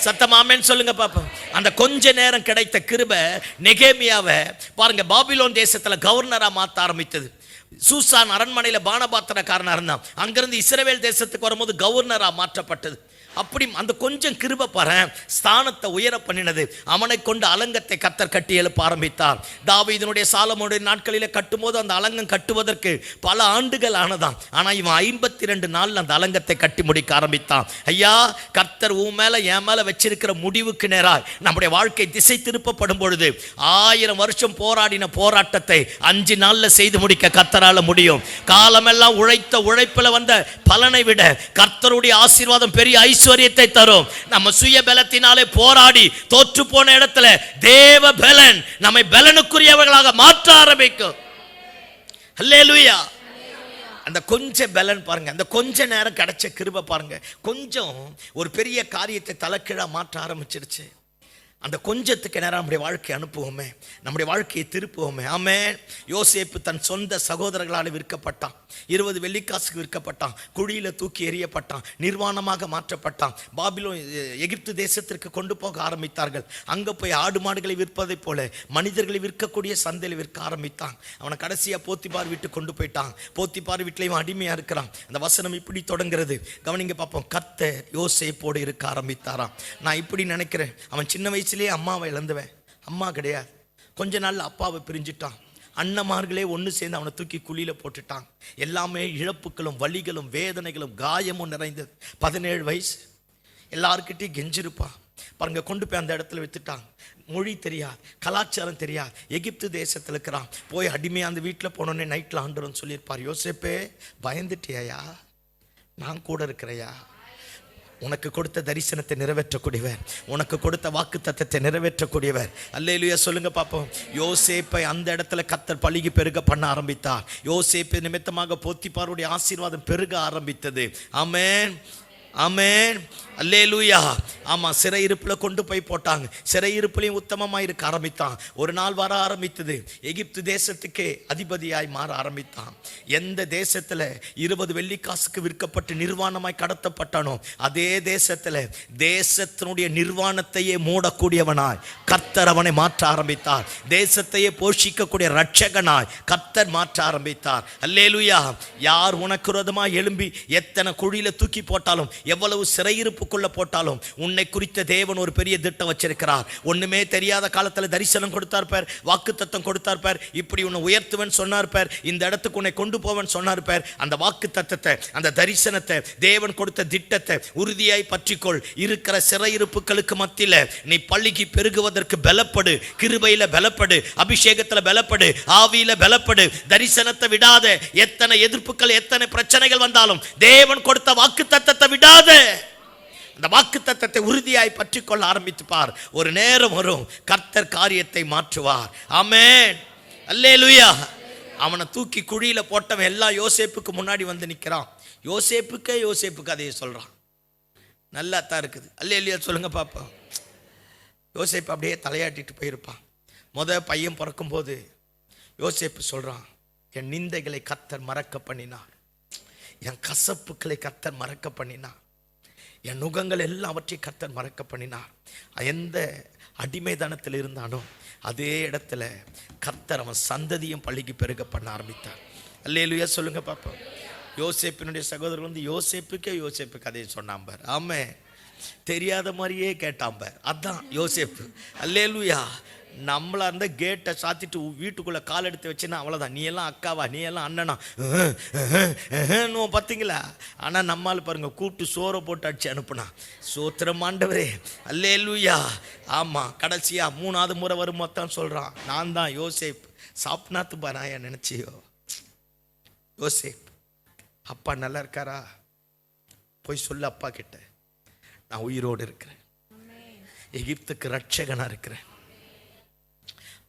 சத்தம் ஆமென் சொல்லுங்க பாப்போம். அந்த கொஞ்ச நேரம் கிடைத்த கிருபை நெகேமியாவை பாருங்க பாபிலோன் தேசத்துல கவர்னரா மாத்த ஆரம்பித்தது. சூசான் அரண்மனையில பானபாத்திரக்காரனா இருந்தான். அங்கிருந்து இஸ்ரவேல் தேசத்துக்கு வரும்போது கவர்னரா மாற்றப்பட்டது. அப்படி அந்த கொஞ்சம் கிருபை பாரு ஸ்தானத்தை உயர பண்ணினது. அவனை கொண்டு அலங்கத்தை கர்த்தர் கட்டி எழுப்ப ஆரம்பித்தார். தாவீதினுடைய சாலமோனுடைய நாட்களிலே கட்டும்போது அந்த அலங்கம் கட்டுவதற்கு பல ஆண்டுகள் ஆனதாம். ஆனா இவன் 52 நாள்ல அந்த அலங்கத்தை கட்டி முடிக்க ஆரம்பித்தான். ஐயா, கர்த்தர் உன் மேல என் மேல வச்சிருக்கிற முடிவுக்கு நேராய் நம்முடைய வாழ்க்கை திசை திருப்பப்படும் பொழுது 1000 வருஷம் போராடின போராட்டத்தை 5 நாள்ல செய்து முடிக்க கர்த்தரால முடியும். காலமெல்லாம் உழைத்த உழைப்புல வந்த பலனை விட கர்த்தருடைய ஆசீர்வாதம் பெரிய ஐஸ்வரியத்தை தரும். நம்ம சுய பலத்தினாலே போராடி தோற்று போன இடத்துல தேவ பலன் நம்மை பலனுக்குரியவர்களாக மாற்ற ஆரம்பிக்கும். அல்லேலூயா. அந்த கொஞ்சம் பலன் பாருங்க, அந்த கொஞ்ச நேரம் கிடைச்ச கிருபை பாருங்க, கொஞ்சம் ஒரு பெரிய காரியத்தை தலைக்கீழா மாற்ற ஆரம்பிச்சிருச்சு. அந்த கொஞ்சத்துக்கு நேரம் நம்முடைய வாழ்க்கையை அனுப்புவோமே, நம்முடைய வாழ்க்கையை திருப்புவோமே. ஆமென். யோசேப்பு தன் சொந்த சகோதரர்களால் விற்கப்பட்டான். 20 வெள்ளிக்காசுக்கு விற்கப்பட்டான். குழியில தூக்கி எறியப்பட்டான். நிர்வாணமாக மாற்றப்பட்டான். பாபிலோன் எகிப்து தேசத்திற்கு கொண்டு போக ஆரம்பித்தார்கள். அங்க போய் ஆடு மாடுகளை விற்பதை போல மனிதர்களை விற்கக்கூடிய சந்தையில் விற்க ஆரம்பித்தான். அவனை கடைசியா போத்திபார் வீட்டுக்கு கொண்டு போயிட்டான். போத்திபார் வீட்டிலையும் அடிமையா இருக்கிறான். அந்த வசனம் இப்படி தொடங்குறது, கவனிங்க பார்ப்போம். கர்த்தர் யோசேப்போடு இருக்க ஆரம்பித்தாராம். நான் இப்படி நினைக்கிறேன், அவன் சின்ன வயசுலேயே அம்மாவை இழந்தவன். அம்மா கிடையாது. கொஞ்ச நாள்ல அப்பாவை பிரிஞ்சுட்டான். அண்ணமார்களே ஒன்று சேர்ந்து அவனை தூக்கி குழியில போட்டுட்டான். எல்லாமே இழப்புகளும் வலிகளும் வேதனைகளும் காயமும் நிறைந்தது. 17 வயசு. எல்லாருக்கிட்டையும் கெஞ்சிருப்பான் பாருங்க. கொண்டு போய் அந்த இடத்துல வித்துட்டான். மொழி தெரியாது, கலாச்சாரம் தெரியாது, எகிப்து தேசத்தில் இருக்கிறான். போய் அடிமையா அந்த வீட்டில் போனோன்னே நைட்டில் ஆண்டவன் சொல்லியிருப்பார், யோசேப்பே பயந்துட்டியா, நான் கூட இருக்கிறையா, உனக்கு கொடுத்த தரிசனத்தை நிறைவேற்றக்கூடியவர், உனக்கு கொடுத்த வாக்கு தத்தத்தை நிறைவேற்றக்கூடியவர். அல்லேலூயா சொல்லுங்க பாப்போம். யோசேப்பை அந்த இடத்துல கர்த்தர் பலிக்கு பெருக பண்ண ஆரம்பித்தார். யோசேப்பு நிமித்தமாக போத்திபாருடைய ஆசீர்வாதம் பெருக ஆரம்பித்தது. ஆமென், ஆமென், அல்லேலூயா. ஆமா, சிறையிருப்புல கொண்டு போய் போட்டாங்க. சிறையிருப்புலையும் உத்தமமாக இருக்க ஆரம்பித்தான். ஒரு நாள் வர ஆரம்பித்தது, எகிப்து தேசத்துக்கே அதிபதியாய் மாற ஆரம்பித்தான். எந்த தேசத்துல 20 வெள்ளிக்காசுக்கு விற்கப்பட்டு நிர்வாணமாய் கடத்தப்பட்டானோ அதே தேசத்துல தேசத்தினுடைய நிர்வாணத்தையே மூடக்கூடியவனாய் கர்த்தர் அவனை மாற்ற ஆரம்பித்தார். தேசத்தையே போஷிக்கக்கூடிய ரட்சகனாய் கர்த்தர் மாற்ற ஆரம்பித்தார். அல்லேலூயா. யார் உனக்கு விரோதமாய் எழும்பி எத்தனை குழியில தூக்கி போட்டாலும், எவ்வளவு சிறையிருப்புக்குள்ள போட்டாலும், உன்னை குறித்த தேவன் ஒரு பெரிய திட்டம் வச்சிருக்கிறார். ஒண்ணுமே தெரியாத காலத்துல தரிசனம் கொடுத்தார் பார், வாக்குத்தத்தம் கொடுத்தார் பார், இப்படி உன்னை உயர்த்துவன் சொன்னார் பார், இந்த இடத்துக்கு உன்னை கொண்டு போவன் சொன்னார் பார். அந்த வாக்குத்தத்தத்தை, அந்த தரிசனத்தை, தேவன் கொடுத்த திட்டத்தை உறுதியாய் பற்றிக்கொள். இருக்கிற சிறையிருப்புகளுக்கு மத்தியில நீ பள்ளிக்கு பெருகுவதற்கு பலப்படு, கிருபையில பலப்படு, அபிஷேகத்துல பலப்படு, ஆவியில பலப்படு, தரிசனத்தை விடாத. எத்தனை எதிர்ப்புகள், எத்தனை பிரச்சனைகள் வந்தாலும் தேவன் கொடுத்த வாக்குத்தத்தத்தை விடாத. அந்த வாக்குத்தத்தத்தை உறுதியாய் பற்றிக்கொள்ள ஆரம்பித்து பார். ஒரு நேரம் வரும், கர்த்தர் காரியத்தை மாற்றுவார். ஆமென், அல்லேலூயா. அவனை தூக்கி குழியில போட்டவன் எல்லாம் யோசேப்புக்கு முன்னாடி வந்து நிற்கிறான். யோசேப்பு கதையை சொல்றான். நல்லா தான் இருக்குது. அல்லேலூயா சொல்லுங்க பாப்பா. யோசேப்பு அப்படியே தலையாட்டிட்டு போயிருப்பான். பையன் பிறக்கும் போது யோசேப்பு சொல்றான், என் நிந்தைகளை கர்த்தர் மறக்க பண்ணினார், என் கசப்புக்களை கர்த்தர் மறக்க பண்ணினார், என் நுகங்கள் எல்லாவற்றையும் கர்த்தர் மறக்க பண்ணினார். எந்த அடிமைதனத்தில் இருந்தானோ அதே இடத்துல கர்த்தர் அவன் சந்ததியும் பள்ளிக்கு பெருக பண்ண ஆரம்பித்தார். அல்லேலூயா சொல்லுங்க பாப்பா. யோசேப்பினுடைய சகோதரர் வந்து யோசேப்பு கதையை சொன்னான் பார். ஆமே, தெரியாத மாதிரியே கேட்டான் பார். அதான் யோசேப்பு. அல்லேலூயா. நம்மளா இருந்த கேட்டை சாத்திட்டு வீட்டுக்குள்ள கால் எடுத்து வச்சுன்னா அவ்வளோதான். நீ எல்லாம் அக்காவா, நீ எல்லாம் அண்ணனா பார்த்தீங்களா? ஆனால் நம்மால் பாருங்க, கூப்பிட்டு சோறை போட்டு அடிச்சு அனுப்புனா. சோத்திரம் ஆண்டவரே, அல்லேலூயா. ஆமாம், கடைசியா 3ஆவது முறை வரும் மொத்தம் சொல்கிறான், நான் தான் யோசேப். சாப்னாத்து பாராயா நினச்சியோ? யோசேப், அப்பா நல்லா இருக்காரா? போய் சொல்லு அப்பா கிட்ட, நான் உயிரோடு இருக்கிறேன், எகிப்துக்கு ரட்சகனா இருக்கிறேன்.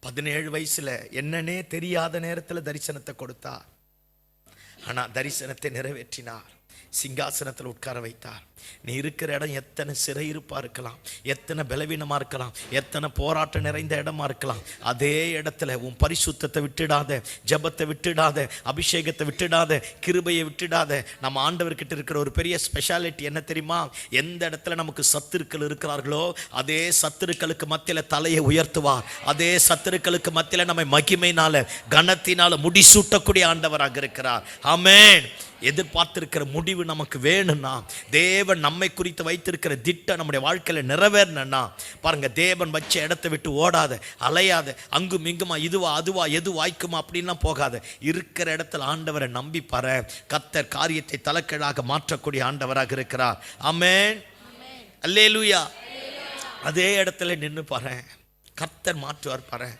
17 வயசுல என்னன்னே தெரியாத நேரத்தில் தரிசனத்தை கொடுத்தார். ஆனா தரிசனத்தை நிறைவேற்றினார். சிங்காசனத்தில் உட்கார வைத்தார். நீ இருக்கிற இடம் எத்தனை சிறையிருப்பா இருக்கலாம், எத்தனை பலவீனமா இருக்கலாம், எத்தனை போராட்டம் நிறைந்த இடமா இருக்கலாம், அதே இடத்துல உன் பரிசுத்தத்தை விட்டுடாத, ஜெபத்தை விட்டுடாத, அபிஷேகத்தை விட்டுடாத, கிருபையை விட்டுடாத. நம்ம ஆண்டவர்கிட்ட இருக்கிற ஒரு பெரிய ஸ்பெஷாலிட்டி என்ன தெரியுமா? எந்த இடத்துல நமக்கு சத்துருக்கள் இருக்கிறார்களோ அதே சத்துருக்களுக்கு மத்தியில தலையை உயர்த்துவார். அதே சத்துருக்களுக்கு மத்தியில நம்மை மகிமையினால கனத்தினால முடிசூட்டக்கூடிய ஆண்டவராக இருக்கிறார். ஆமென். எதிர்பார்த்திருக்கிற முடிவு நமக்கு வேணும்னா, தேவன் நம்மை குறித்து வைத்திருக்கிற திட்டம் நம்முடைய வாழ்க்கையில நிறைவேறணும்னா, பாருங்க, தேவன் வச்ச இடத்தை விட்டு ஓடாத, அலையாத, அங்கும் இங்குமா, இதுவா அதுவா, எது வாய்க்குமா அப்படின்லாம் போகாத. இருக்கிற இடத்துல ஆண்டவரை நம்பி பாரு. கர்த்தர் காரியத்தை தலைக்கீழாக மாற்றக்கூடிய ஆண்டவராக இருக்கிறார். ஆமென், அல்லேலூயா. அதே இடத்துல நின்று பாரு, கர்த்தர் மாற்றுவார் பாரு,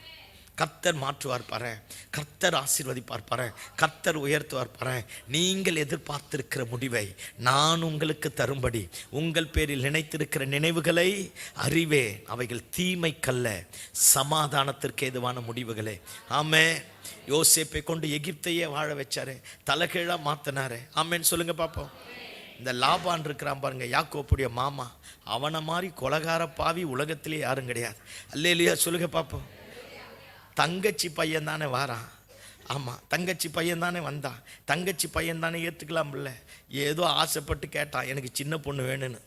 கர்த்தர் மாற்றுவார் பாரு, கர்த்தர் ஆசீர்வதிப்பார் பாரு, கர்த்தர் உயர்த்துவார் பாரு. நீங்கள் எதிர்பார்த்திருக்கிற முடிவை நான் உங்களுக்கு தரும்படி உங்கள் பேரில் நினைத்திருக்கிற நினைவுகளை அறிவேன், அவைகள் தீமைக்கல்ல சமாதானத்திற்கு ஏதுவான முடிவுகளே. ஆமென். யோசேப்பை கொண்டு எகிப்தையே வாழ வச்சாரு, தலைகீழா மாத்தினாரு. ஆமென் சொல்லுங்க பாப்போம். இந்த லாபான் இருக்கிறான் பாருங்க, யாக்கோப்புடைய மாமா, அவனை மாதிரி கொலகார பாவி உலகத்திலே யாரும் கிடையாது. அல்லேலூயா சொல்லுங்க பாப்போம். தங்கச்சி பையன் தானே வாரான். ஆமாம், தங்கச்சி பையன் தானே வந்தான். தங்கச்சி பையன் தானே ஏற்றுக்கலாம் இல்லை, ஏதோ ஆசைப்பட்டு கேட்டான், எனக்கு சின்ன பொண்ணு வேணும்னு.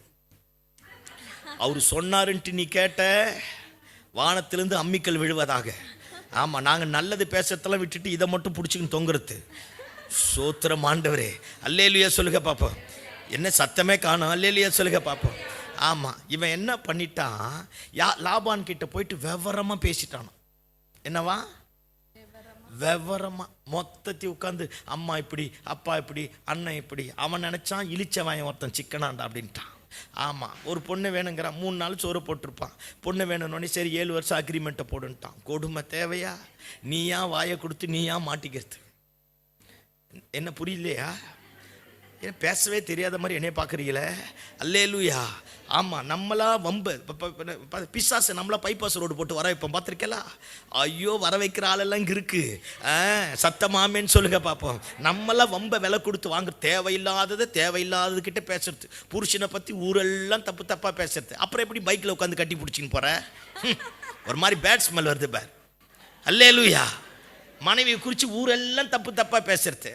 அவர் சொன்னாருன்ட்டு நீ கேட்ட, வானத்திலிருந்து அம்மிக்கல் விழுவதாக. ஆமாம், நாங்கள் நல்லது பேசுறதெல்லாம் விட்டுட்டு இதை மட்டும் பிடிச்சிக்கின்னு தொங்குறது. சோத்திரம் ஆண்டவரே. அல்லேலூயா சொல்லுங்க பாப்போம். என்ன சத்தமே காணும், அல்லேலூயா சொல்லுங்க பாப்போம். ஆமாம், இவன் என்ன பண்ணிட்டான், லாபான் கிட்ட போயிட்டு விவரமாக பேசிட்டானோ. என்னவா? விவரமா மொத்தத்தை உட்காந்து, அம்மா இப்படி, அப்பா இப்படி, அண்ணன் இப்படி. அவன் நினைச்சான் இழிச்சவன் ஒருத்தன் சிக்கனாண்டா அப்படின்ட்டான். ஆமாம், ஒரு பொண்ணு வேணுங்கிறான், 3 நாள் சோறு போட்டிருப்பான். பொண்ணு வேணும்னே சரி 7 வருஷம் அக்ரிமெண்ட்டை போடுன்ட்டான். கொடுமை தேவையா? நீயா வாயை கொடுத்து நீயா மாட்டிக்கிறது? என்ன புரியலையா? ஏன் பேசவே தெரியாத மாதிரி என்னைய பார்க்குறீங்களே? அல்லேலூயா. ஆமாம், நம்மளா வம்பு பிசாசு நம்மளா பைபாஸ் ரோடு போட்டு வர வைப்போம், பார்த்துருக்கலாம். ஐயோ, வர வைக்கிற ஆளெல்லாம் இங்கே இருக்கு. சத்தமாமேன்னு சொல்லுங்க பார்ப்போம். நம்மளாம் வம்பை விலை கொடுத்து வாங்க, தேவையில்லாதது கிட்ட பேசுறது, புருஷனை பற்றி ஊரெல்லாம் தப்பாக பேசுறது. அப்புறம் எப்படி பைக்கில் உட்காந்து கட்டி பிடிச்சின்னு போகிற? ஒரு மாதிரி பேட் ஸ்மெல் வருது பார். அல்லேலூயா. மனைவியை குறித்து ஊரெல்லாம் தப்பாக பேசுறது.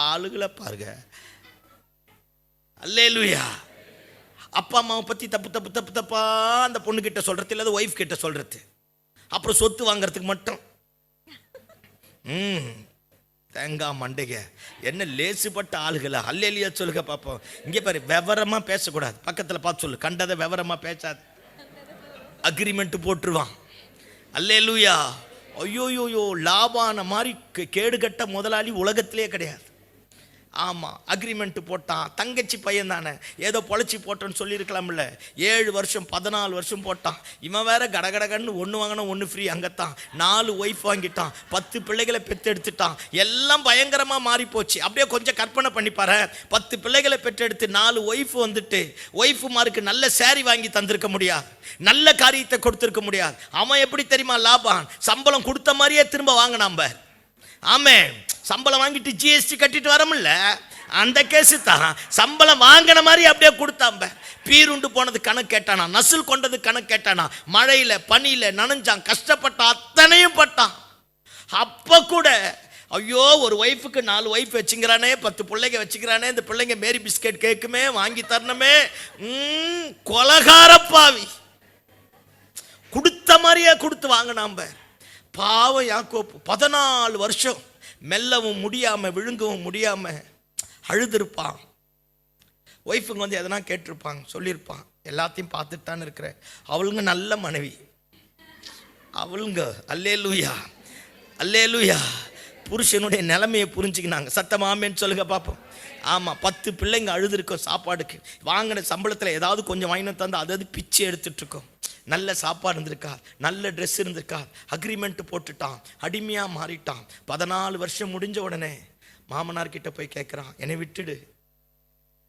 ஆளுகளை பாருங்க. அல்லேலூயா. அப்பா அம்மாவை பற்றி தப்பா அந்த பொண்ணு கிட்ட சொல்றது, இல்லாத ஒய்ஃப் கிட்ட சொல்றது. அப்புறம் சொத்து வாங்கறதுக்கு மட்டும் தேங்காய் மண்டைக. என்ன லேசுப்பட்ட ஆளுகளா? அல்லேலூயா சொல்லுங்க பாப்போம். இங்கே பாரு, விவரமா பேசக்கூடாது. பக்கத்தில் பார்த்து சொல்லு, கண்டதை விவரமா பேசாது. அக்ரிமெண்ட் போட்டுருவான். அல்லேலூயா. ஐயோயோயோ, லாபான மாதிரி கேடுகட்ட முதலாளி உலகத்திலே கிடையாது. ஆமாம், அக்ரிமெண்ட் போட்டான். தங்கச்சி பையன் தானே, ஏதோ பொழைச்சி போட்டோன்னு சொல்லியிருக்கலாம்ல. 7 வருஷம் 14 வருஷம் போட்டான். இவன் வேற கடகடகன்னு ஒன்று வாங்கினா ஒன்று ஃப்ரீ. அங்கத்தான் 4 ஒய்ஃப் வாங்கிட்டான், 10 பிள்ளைகளை பெற்றெடுத்துட்டான். எல்லாம் பயங்கரமாக மாறி போச்சு. அப்படியே கொஞ்சம் கற்பனை பண்ணிப்பாரு. 10 பிள்ளைகளை பெற்றெடுத்து 4 ஒய்ஃப் வந்துட்டு, ஒய்ஃபுமாருக்கு நல்ல சேரீ வாங்கி தந்திருக்க முடியாது, நல்ல காரியத்தை கொடுத்துருக்க முடியாது. அவன் எப்படி தெரியுமா? லாபான் சம்பளம் கொடுத்த மாதிரியே திரும்ப வாங்கினான் பார். ஆமென். சம்பளம் வாங்கிட்டு ஜிஎஸ்டி கட்டிட்டு வரமில்ல, அந்த கேஸு தான். சம்பளம் வாங்கின மாதிரி அப்படியே கொடுத்தாம்ப. பீருண்டு போனது கணக்கு கேட்டானா, நசுல் கொண்டது கணக்கு கேட்டானா, மழையில பனியில நனைஞ்சான், கஷ்டப்பட்டான், அத்தனையும் பட்டான். அப்ப கூட ஐயோ, ஒரு ஒய்ஃபுக்கு 4 ஒய்ஃப் வச்சுக்கிறானே, 10 பிள்ளைங்க வச்சுக்கிறானே, இந்த பிள்ளைங்க மேரி பிஸ்கெட் கேக்குமே, வாங்கி தரணுமே. கொலகாரப்பாவி கொடுத்த மாதிரியே கொடுத்து வாங்கினாம்ப. பாவம் யாக்கோப்பு 14 வருஷம் மெல்லவும் முடியாம, விழுங்கவும் முடியாம அழுதுருப்பான். ஒய்ஃபுங்க வந்து எதனா கேட்டிருப்பாங்க, சொல்லியிருப்பான், எல்லாத்தையும் பார்த்துட்டு தான் இருக்கிற. அவளுங்க நல்ல மனைவி, அவளுங்க. அல்லேலூயா, அல்லேலூயா. புருஷனுடைய நிலைமையை புரிஞ்சுக்கினாங்க. சத்தமாமேன்னு சொல்லுங்க பார்ப்போம். ஆமாம், 10 பிள்ளைங்க அழுதுருக்கோம். சாப்பாடுக்கு வாங்கின சம்பளத்தில் ஏதாவது கொஞ்சம் வாங்கினு தந்து அதாவது பிச்சை எடுத்துட்டு இருக்கோம். நல்ல சாப்பாடு இருந்திருக்கா, நல்ல ட்ரெஸ் இருந்திருக்கா, அக்ரிமெண்ட் போட்டுட்டான், அடிமையாக மாறிட்டான். 14 வருஷம் முடிஞ்ச உடனே மாமனார்கிட்ட போய் கேட்குறான், என்னை விட்டுடு,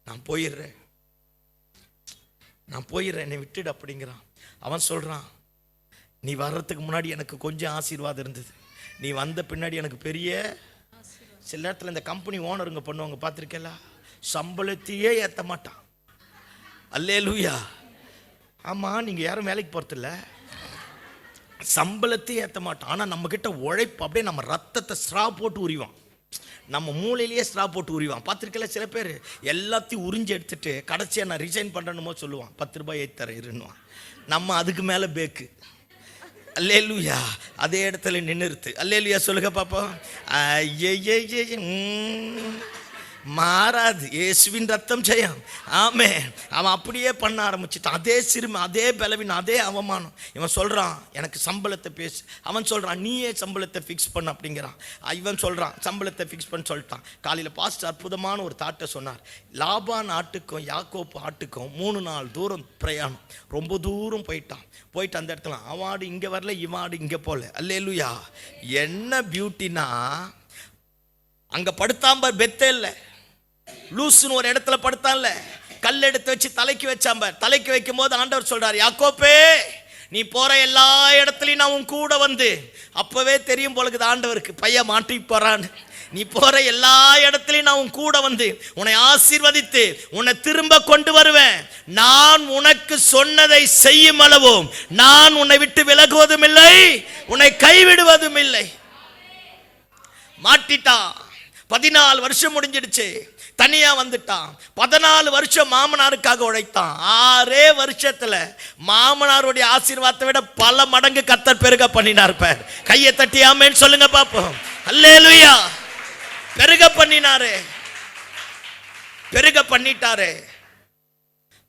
நான் போயிடுறேன், என்னை விட்டுடு அப்படிங்கிறான். அவன் சொல்கிறான், நீ வர்றதுக்கு முன்னாடி எனக்கு கொஞ்சம் ஆசீர்வாதம் இருந்தது, நீ வந்த பின்னாடி எனக்கு பெரிய. சில நேரத்தில் இந்த கம்பெனி ஓனருங்க பண்ணுவாங்க, பார்த்துருக்கேல, சம்பளத்தையே ஏற்ற மாட்டான். அல்லேலூயா. ஆமாம், நீங்கள் யாரும் வேலைக்கு போகிறதில்ல, சம்பளத்தையும் ஏற்ற மாட்டான். ஆனால் நம்மக்கிட்ட உழைப்பு அப்படியே நம்ம ரத்தத்தை ஸ்ட்ரா போட்டு உரிவான், நம்ம மூளையிலேயே ஸ்ட்ரா போட்டு உரிவான். பார்த்துருக்கல, சில பேர் எல்லாத்தையும் உறிஞ்சி எடுத்துட்டு கடைசியாக நான் ரிசைன் பண்ணணுமோ சொல்லுவான், 10 ரூபாய் ஏற்றி தரேன் இருன்னுவான். நம்ம அதுக்கு மேலே பேக்கு. அல்லேலூயா. அதே இடத்துல நின்றுத்து. அல்லேலூயா சொல்லுங்க பாப்போம். மாறாது, இயேசுவின் ரத்தம் ஜெயம். ஆமென். அவன் அப்படியே பண்ண ஆரம்பிச்சுட்டான். அதே சிறுமை, அதே பலவீனம், அதே அவமானம். இவன் சொல்கிறான் எனக்கு சம்பளத்தை பேசு, அவன் சொல்கிறான் நீயே சம்பளத்தை ஃபிக்ஸ் பண்ண அப்படிங்கிறான். இவன் சொல்கிறான் சம்பளத்தை ஃபிக்ஸ் பண்ண சொல்லிட்டான். காலையில் பாஸ்டர் அற்புதமான ஒரு தாட்டை சொன்னார். லாபான் ஆட்டுக்கும் யாக்கோப்பு ஆட்டுக்கும் 3 நாள் தூரம் பிரயாணம், ரொம்ப தூரம் போயிட்டு அந்த இடத்துல அவாடு இங்கே வரல, இவாடு இங்கே போகல. அல்லேலூயா. என்ன பியூட்டினா, அங்கே படுத்தாம்பர் பெத்தே இல்லை, லூசுன்னு ஒரு இடத்துல படுத்தான்ல, கல் எடுத்து வச்சு தலைக்கு வச்சாம்பர். தலைக்கு வைக்கும் போது ஆண்டவர் சொல்றார், யாக்கோப்பே நீ போற எல்லா இடத்துலையும் நான் உன் கூட வந்து. அப்பவே தெரியும் பொழுது ஆண்டவருக்கு பையன் மாட்டி போறான்னு. நீ போற எல்லா இடத்துலையும் நான் உன் கூட வந்து உன்னை ஆசீர்வதித்து உன்னை திரும்ப கொண்டு வருவேன். நான் உனக்கு சொன்னதை செய்யும் அளவும் நான் உன்னை விட்டு விலகுவதும் இல்லை, உன்னை கைவிடுவதும் இல்லை. மாட்டிட்டான். 14 வருஷம் முடிஞ்சிடுச்சு, தனியா வந்துட்டான். 14 வருஷம் மாமனாருக்காக உழைத்தான். 6 வருஷத்துல மாமனாருடைய ஆசீர்வாதத்தை விட பல மடங்கு கர்த்தர் பெருக பண்ணினார். கையை தட்டி ஆமென் சொல்லுங்க பாப்போம். அல்லேலூயா. பெருக பண்ணிட்டாரு.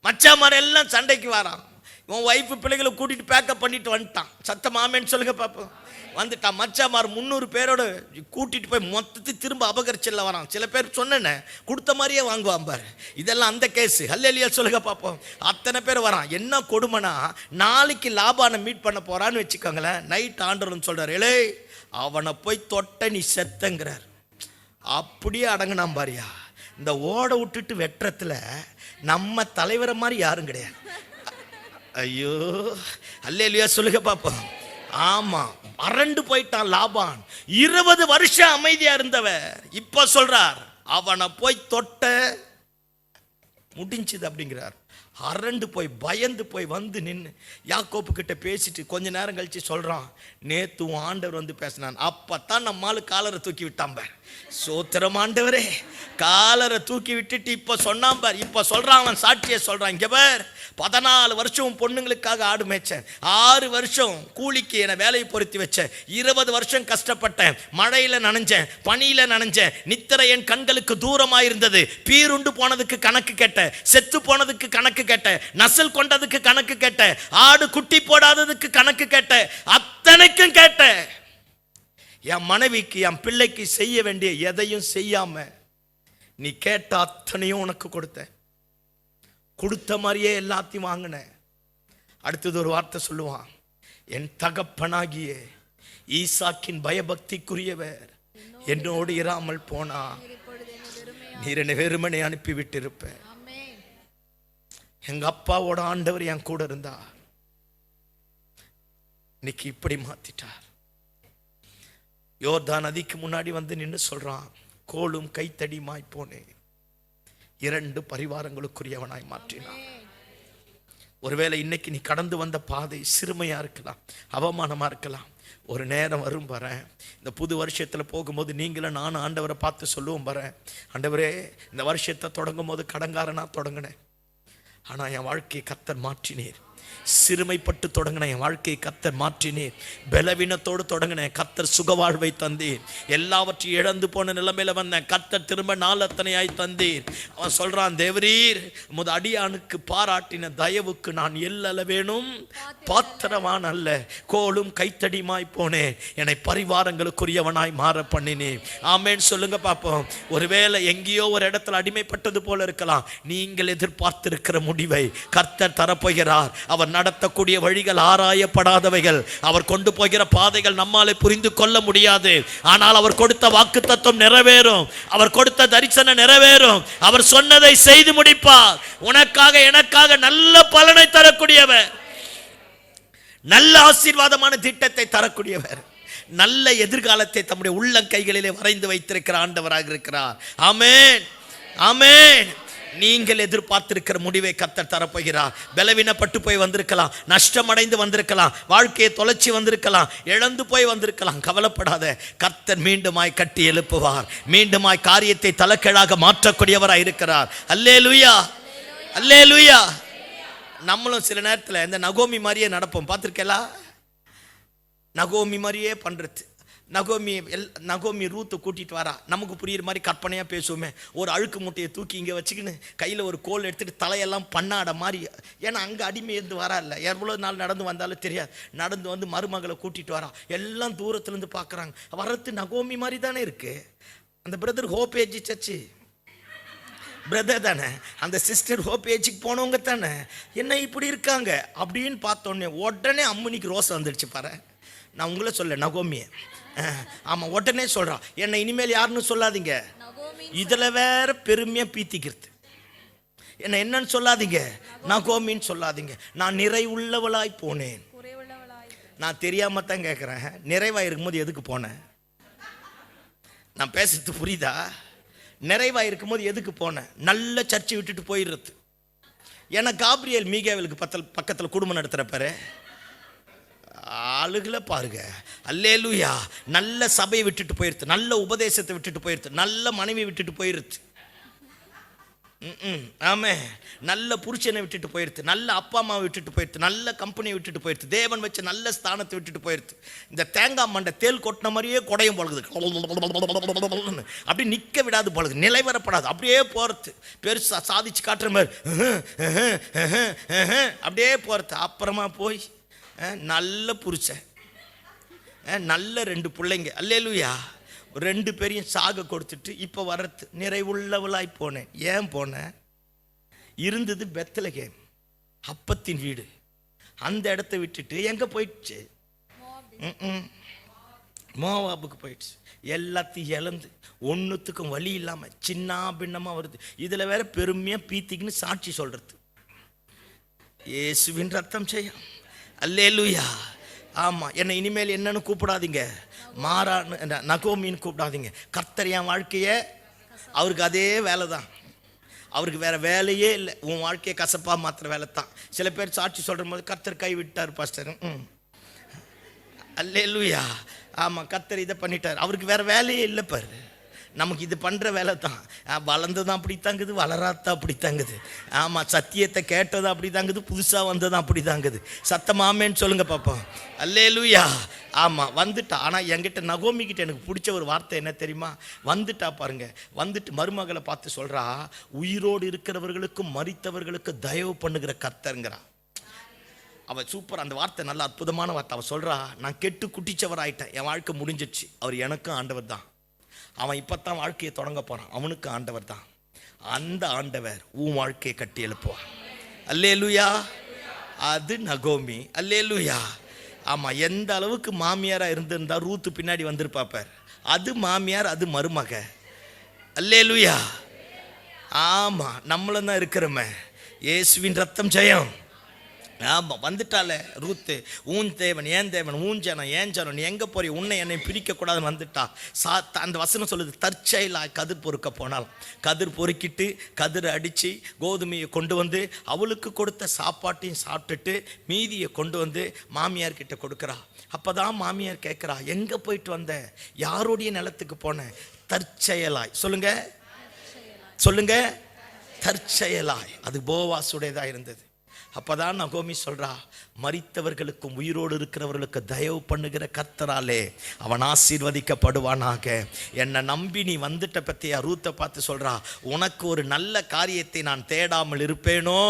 மச்சாமார் எல்லாம் சண்டைக்கு வரான். உன் வைஃப் பிள்ளைகளை கூட்டிட்டு பேக்கப் பண்ணிட்டு வந்துட்டான். சத்தம் ஆமென் சொல்லுங்க பாப்போம். வந்துட்டான். மச்சாமார் 300 பேரோட கூட்டிட்டு போய் மொத்தத்தை திரும்ப அபகரிச்சல்ல வரான். சில பேர் சொன்ன கொடுத்த மாதிரியே வாங்குவான் பாரு. இதெல்லாம் அந்த கேஸ். அல்லேலூயா சொல்லுங்க பாப்போம். அத்தனை பேர் வரான். என்ன கொடுமைனா, நாளைக்கு லாபானை மீட் பண்ண போறான்னு வச்சுக்கோங்களேன். நைட் ஆண்டவர்னு சொல்றாரு, ஏலே அவனை போய் தொட்ட நீ செத்தங்கிறார். அப்படியே அடங்கினான் பாரியா. இந்த ஓட விட்டுட்டு வெட்டுறதுல நம்ம தலைவரை மாதிரி யாரும் கிடையாது. ஐயோ அல்லேலூயா சொல்லுங்க பாப்போம். ஆமா, அரண்டு போயிட்டான் லாபான். 20 வருஷம் அமைதியா இருந்தவர் இப்ப சொல்றார் அவனை போய் தொட்ட முடிஞ்சது அப்படிங்கிறார். அரண்டு போய் பயந்து போய் வந்து நின்று யாக்கோப்பு கிட்ட பேசிட்டு கொஞ்ச நேரம் கழிச்சு சொல்றான், நேத்து ஆண்டவர் வந்து பேசினான். அப்பத்தான் நம்மால காலரை தூக்கி விட்டான் பார். சோத்திரம் ஆண்டவரே. காலரை தூக்கி விட்டுட்டு இப்ப சொன்னான் பார். இப்ப சொல்றான், அவன் சாட்சியை சொல்றான். இங்க பார், 14 வருஷம் பொண்ணுங்களுக்காக ஆடு மேய்ச்சேன், 6 வருஷம் கூலிக்கு என வேலையை பொருத்தி வச்சேன், 20 வருஷம் கஷ்டப்பட்டேன், மழையில நனைஞ்சேன், பனியில நனைஞ்சேன், நித்திரை என் கண்களுக்கு தூரமாயிருந்தது, பீருண்டு போனதுக்கு கணக்கு கேட்டேன், செத்து போனதுக்கு கணக்கு கேட்டேன், நசல் கொண்டதுக்கு கணக்கு கேட்டேன், ஆடு குட்டி போடாததுக்கு கணக்கு கேட்டேன், அத்தனைக்கும் கேட்டேன். என் மனைவிக்கு என் பிள்ளைக்கு செய்ய வேண்டிய எதையும் செய்யாம நீ கேட்ட அத்தனையும் உனக்கு கொடுத்தேன். கொடுத்த மாதிரியே எல்லாத்தையும் வாங்கினேன். அடுத்தது ஒரு வார்த்தை சொல்லுவான், என் தகப்பனாகிய ஈசாக்கின் பயபக்திக்குரியவர் என்னோடு இராமல் போனா நீர் என்னை வெறுமனை அனுப்பிவிட்டு இருப்ப. எங்க அப்பாவோட ஆண்டவர் என் கூட இருந்தா இன்னைக்கு இப்படி மாத்திட்டார். யோர்தான் நதிக்கு முன்னாடி வந்து நின்று சொல்றான், கோலும் கைத்தடியுமாய் போனேன், 2 பரிவாரங்களுக்குரியவனாய் மாற்றினான். ஒருவேளை இன்னைக்கு நீ கடந்து வந்த பாதை சிறுமையா இருக்கலாம், அவமானமா இருக்கலாம். ஒரு நேரம் வரும் பாரேன், இந்த புது வருஷத்துல போகும்போது நீங்களும் நானும் ஆண்டவரை பார்த்து சொல்லுவோம் பாரேன், ஆண்டவரே இந்த வருஷத்தை தொடங்கும் போது கடங்காரனா தொடங்கினேன், ஆனா என் வாழ்க்கையை கர்த்தர் மாற்றினீர். சிறுமைப்பட்டு தொடங்கின என் வாழ்க்கையை கர்த்தர் மாற்றினீர். பலவீனத்தோடு தொடங்கின கர்த்தர் சுகவாழ்வை தந்தீர். எல்லாவற்றையும் இழந்து போன நிலைமையில வந்தேன், கர்த்தர் திரும்ப நாளத்தனையாய் தந்தீர். அவன் சொல்றான், தேவரீர் முத அடியானுக்கு பாராட்டின தயவுக்கு நான் எல்லள வேணும் பாத்திரவான் அல்ல, கோலும் கைத்தடியுமாய் போனேன், என்னை பரிவாரங்களுக்குரியவனாய் மாற பண்ணினேன். ஆமேன் சொல்லுங்க பாப்போம். ஒருவேளை எங்கேயோ ஒரு இடத்துல அடிமைப்பட்டது போல இருக்கலாம். நீங்கள் எதிர்பார்த்திருக்கிற முடிவை கர்த்தர் தரப்போகிறார். அவர் நடத்தக்கூடிய வழிகள் ஆராயப்படாதவைகள், அவர் கொண்டு போகிற பாதைகள் நம்மாலே புரிந்து கொள்ள முடியாது. ஆனால் அவர் கொடுத்த வாக்குத்தத்தம் நிறைவேறும், அவர் கொடுத்த தரிசனம் நிறைவேறும், அவர் சொன்னதை செய்து முடிப்பார். உனக்காக எனக்காக நல்ல பலனை தரக்கூடியவர், நல்ல ஆசீர்வாதமான திட்டத்தை தரக்கூடியவர், நல்ல எதிர்காலத்தை தம்முடைய உள்ளங்கைகளிலே வரைந்து வைத்திருக்கிற ஆண்டவராக இருக்கிறார். ஆமென். ஆமென். நீங்கள் எதிர்பார்த்திருக்கிற முடிவை கர்த்தர் தரப்போகிறார். பலவீனப்பட்டு போய் வந்திருக்கலாம், நஷ்டமடைந்து வந்திருக்கலாம், வாழ்க்கையை தொலைச்சி வந்திருக்கலாம், இழந்து போய் வந்திருக்கலாம். கவலைப்படாத, கர்த்தர் மீண்டுமாய் கட்டி எழுப்புவார். மீண்டுமாய் காரியத்தை தலைக்கீழாக மாற்றக்கூடியவராய் இருக்கிறார். அல்லேலூயா, அல்லேலூயா. நம்மளும் சில நேரத்தில் இந்த நகோமி மாதிரியே நடப்போம். பார்த்துருக்கலா? நகோமி மாதிரியே பண்றது. நகோமி ரூத்தை கூட்டிட்டு வரா. நமக்கு புரியுற மாதிரி கற்பனையாக பேசுவோமே. ஒரு அழுக்கு மூட்டையை தூக்கி இங்கே வச்சுக்கின்னு கையில் ஒரு கோல் எடுத்துகிட்டு தலையெல்லாம் பண்ணாட மாதிரி. ஏன்னா அங்கே அடிமை இருந்து வரா இல்லை, எவ்வளோ நாள் நடந்து வந்தாலும் தெரியாது. நடந்து வந்து மருமகளை கூட்டிகிட்டு வரா. எல்லாம் தூரத்துலேருந்து பார்க்குறாங்க. வரத்து நகோமி மாதிரி தானே இருக்கு. அந்த brother hope age church brother தானே, அந்த சிஸ்டர் ஹோப் ஏஜுக்கு போனவங்க தானே, என்ன இப்படி இருக்காங்க அப்படின்னு பார்த்தோன்னே உடனே அம்மனிக்கு ரோசை வந்துடுச்சு. பாரு, நான் உங்களை சொல்ல நகோமியை. ஆமாம், உடனே சொல்கிறான், என்னை இனிமேல் யாருன்னு சொல்லாதீங்க. இதில் வேற பெருமையாக பீத்திக்கிறது. என்னன்னு சொல்லாதீங்க, நகோமின்னு சொல்லாதீங்க. நான் நிறைவுள்ளவளாய் போனேன். நான் தெரியாம தான் கேட்குறேன், நிறைவாக இருக்கும்போது எதுக்கு போனேன்? நான் பேசுறது புரியுதா? நிறைவாக இருக்கும்போது எதுக்கு போனேன்? நல்ல சர்ச்சை விட்டுட்டு போயிடுறது. ஏன்னா காப்ரியேல் மீகாவேலுக்கு பக்கத்தில் குடும்பம் நடத்துகிறப்பாரு ஆளுகளை பாருங்க. அல்லேலூயா. நல்ல சபையை விட்டுட்டு போயிடுது, நல்ல உபதேசத்தை விட்டுட்டு போயிடுது, நல்ல மனைவி விட்டுட்டு போயிடுது. ஆமே, நல்ல புருஷனை விட்டுட்டு போயிடுது, நல்ல அப்பா அம்மாவை விட்டுட்டு போயிடுது, நல்ல கம்பெனியை விட்டுட்டு போயிடுது, தேவன் வச்ச நல்ல ஸ்தானத்தை விட்டுட்டு போயிடுது. இந்த தேங்காய் மண்டை தேல் கொட்டின மாதிரியே குடையும் பழகுது. அப்படி நிற்க விடாது பழகுது, நிலைவரப்படாது, அப்படியே போகிறது. பெருசா சாதிச்சு காட்டுற மாதிரி அப்படியே போகிறது. அப்புறமா போய் நல்ல புருஷன், நல்ல 2 பிள்ளைங்க. அல்லேலூயா. 2 பேரையும் சாக கொடுத்துட்டு இப்போ வர்றது நிறைவுள்ளவளாய் போனேன். ஏன் போனேன்? இருந்தது பெத்லகேம், அப்பத்தின் வீடு. அந்த இடத்த விட்டுட்டு எங்கே போயிடுச்சு? மோவாபுக்கு போயிடுச்சு. எல்லாத்தையும் இழந்து ஒன்றுத்துக்கும் வழி இல்லாமல் சின்ன பின்னமாக வருது. இதில் வேற பெருமையாக பீத்திக்குன்னு சாட்சி சொல்கிறது. இயேசுவின் ரத்தம் செய்யும். அல்லேலூயா. ஆமாம், என்னை இனிமேல் என்னன்னு கூப்பிடாதீங்க, மாறான்னு நகோமின்னு கூப்பிடாதீங்க. கர்த்தர் என் வாழ்க்கையை, அவருக்கு அதே வேலை தான், அவருக்கு வேற வேலையே இல்லை. உன் வாழ்க்கையை கசப்பா மாத்திர வேலை தான். சில பேர் சாட்சி சொல்கிற போது கர்த்தர் கை விட்டார் பாஸ்டர். அல்லேலூயா. ஆமாம், கர்த்தர் இதை பண்ணிட்டார், அவருக்கு வேற வேலையே இல்லை. பாரு, நமக்கு இது பண்ணுற வேலை தான். வளர்ந்ததும் அப்படி தாங்குது, வளராத்தான் அப்படி தாங்குது. ஆமாம், சத்தியத்தை கேட்டதும் அப்படி தாங்குது, புதுசாக வந்ததும் அப்படி தாங்குது. சத்தமாமேன்னு சொல்லுங்க பார்ப்போம். அல்லேலூயா. ஆமாம், வந்துட்டா. ஆனால் என்கிட்ட நகோமிக்கிட்ட எனக்கு பிடிச்ச ஒரு வார்த்தை என்ன தெரியுமா? வந்துட்டா பாருங்க. வந்துட்டு மருமகளை பார்த்து சொல்கிறா, உயிரோடு இருக்கிறவர்களுக்கும் மரித்தவர்களுக்கு தயவு பண்ணுகிற கர்த்தருங்கிறா. அவள் சூப்பர். அந்த வார்த்தை நல்ல அற்புதமான வார்த்தை. அவள் சொல்கிறா, நான் கெட்டு குட்டிச்சவர் ஆயிட்டேன், என் வாழ்க்கை முடிஞ்சிச்சு. அவர் எனக்கும் ஆண்டவர் தான். அவன் இப்போத்தான் வாழ்க்கையை தொடங்க போகிறான், அவனுக்கு ஆண்டவர் தான். அந்த ஆண்டவர் உன் வாழ்க்கையை கட்டி எழுப்புவார். அல்லேலூயா. அது நகோமி. அல்லேலூயா. ஆமாம், எந்த அளவுக்கு மாமியாராக இருந்திருந்தா ரூத்து பின்னாடி வந்திருப்பாப்பார். அது மாமியார், அது மருமக. அல்லேலூயா. ஆமாம், நம்மளும் தான் இருக்கிறோமே. இயேசுவின் ரத்தம் ஜெயம். ஆமாம், வந்துட்டாலே ரூத்து. ஊன் தேவன், ஏன் தேவன், ஊன் ஜனம், ஏன் ஜனம், நீ எங்கே போறீ, உன்னை என்னை பிரிக்கக்கூடாதுன்னு வந்துட்டா. அந்த வசனம் சொல்லுது, தற்செயலாக கதிர் பொறுக்க போனாலும் கதிர் பொறுக்கிட்டு கதிரை அடித்து கோதுமையை கொண்டு வந்து அவளுக்கு கொடுத்த சாப்பாட்டையும் சாப்பிட்டுட்டு மீதியை கொண்டு வந்து மாமியார்கிட்ட கொடுக்குறா. அப்போ தான் மாமியார் கேட்குறா, எங்கே போயிட்டு வந்த, யாருடைய நிலத்துக்கு போனேன்? தற்செயலாய். சொல்லுங்க, சொல்லுங்க, தற்செயலாய். அது போவாசுடையதாக இருந்தது. அப்பதான் நகோமி சொல்றா, மரித்தவர்களுக்கும் உயிரோடு இருக்கிறவர்களுக்கு தயவு பண்ணுகிற கர்த்தராலே அவன் ஆசீர்வதிக்கப்படுவானாக. என்னை நம்பி நீ வந்துட்ட பத்தியா ரூத்தை பார்த்து சொல்றா, உனக்கு ஒரு நல்ல காரியத்தை நான் தேடாமல் இருப்பேனோ?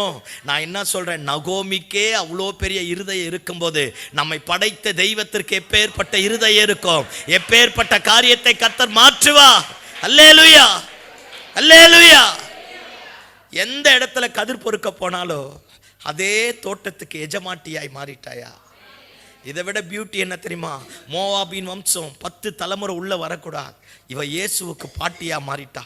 நான் என்ன சொல்றேன், நகோமிக்கே அவ்வளோ பெரிய இருதயம் இருக்கும்போது நம்மை படைத்த தெய்வத்திற்கு எப்பேற்பட்ட இருதயம் இருக்கும், எப்பேற்பட்ட காரியத்தை கர்த்தர் மாற்றுவா. அல்லேலூயா, அல்லேலூயா. எந்த இடத்துல கதிர் பொறுக்க போனாலோ அதே தோட்டத்துக்கு எஜமாட்டியாய் மாறிட்டாயா? இதை விட பியூட்டி என்ன தெரியுமா? மோவாபின் வம்சம் 10 தலைமுறை உள்ள வரக்கூடாது. இவ இயேசுவுக்கு பாட்டியா மாறிட்டா.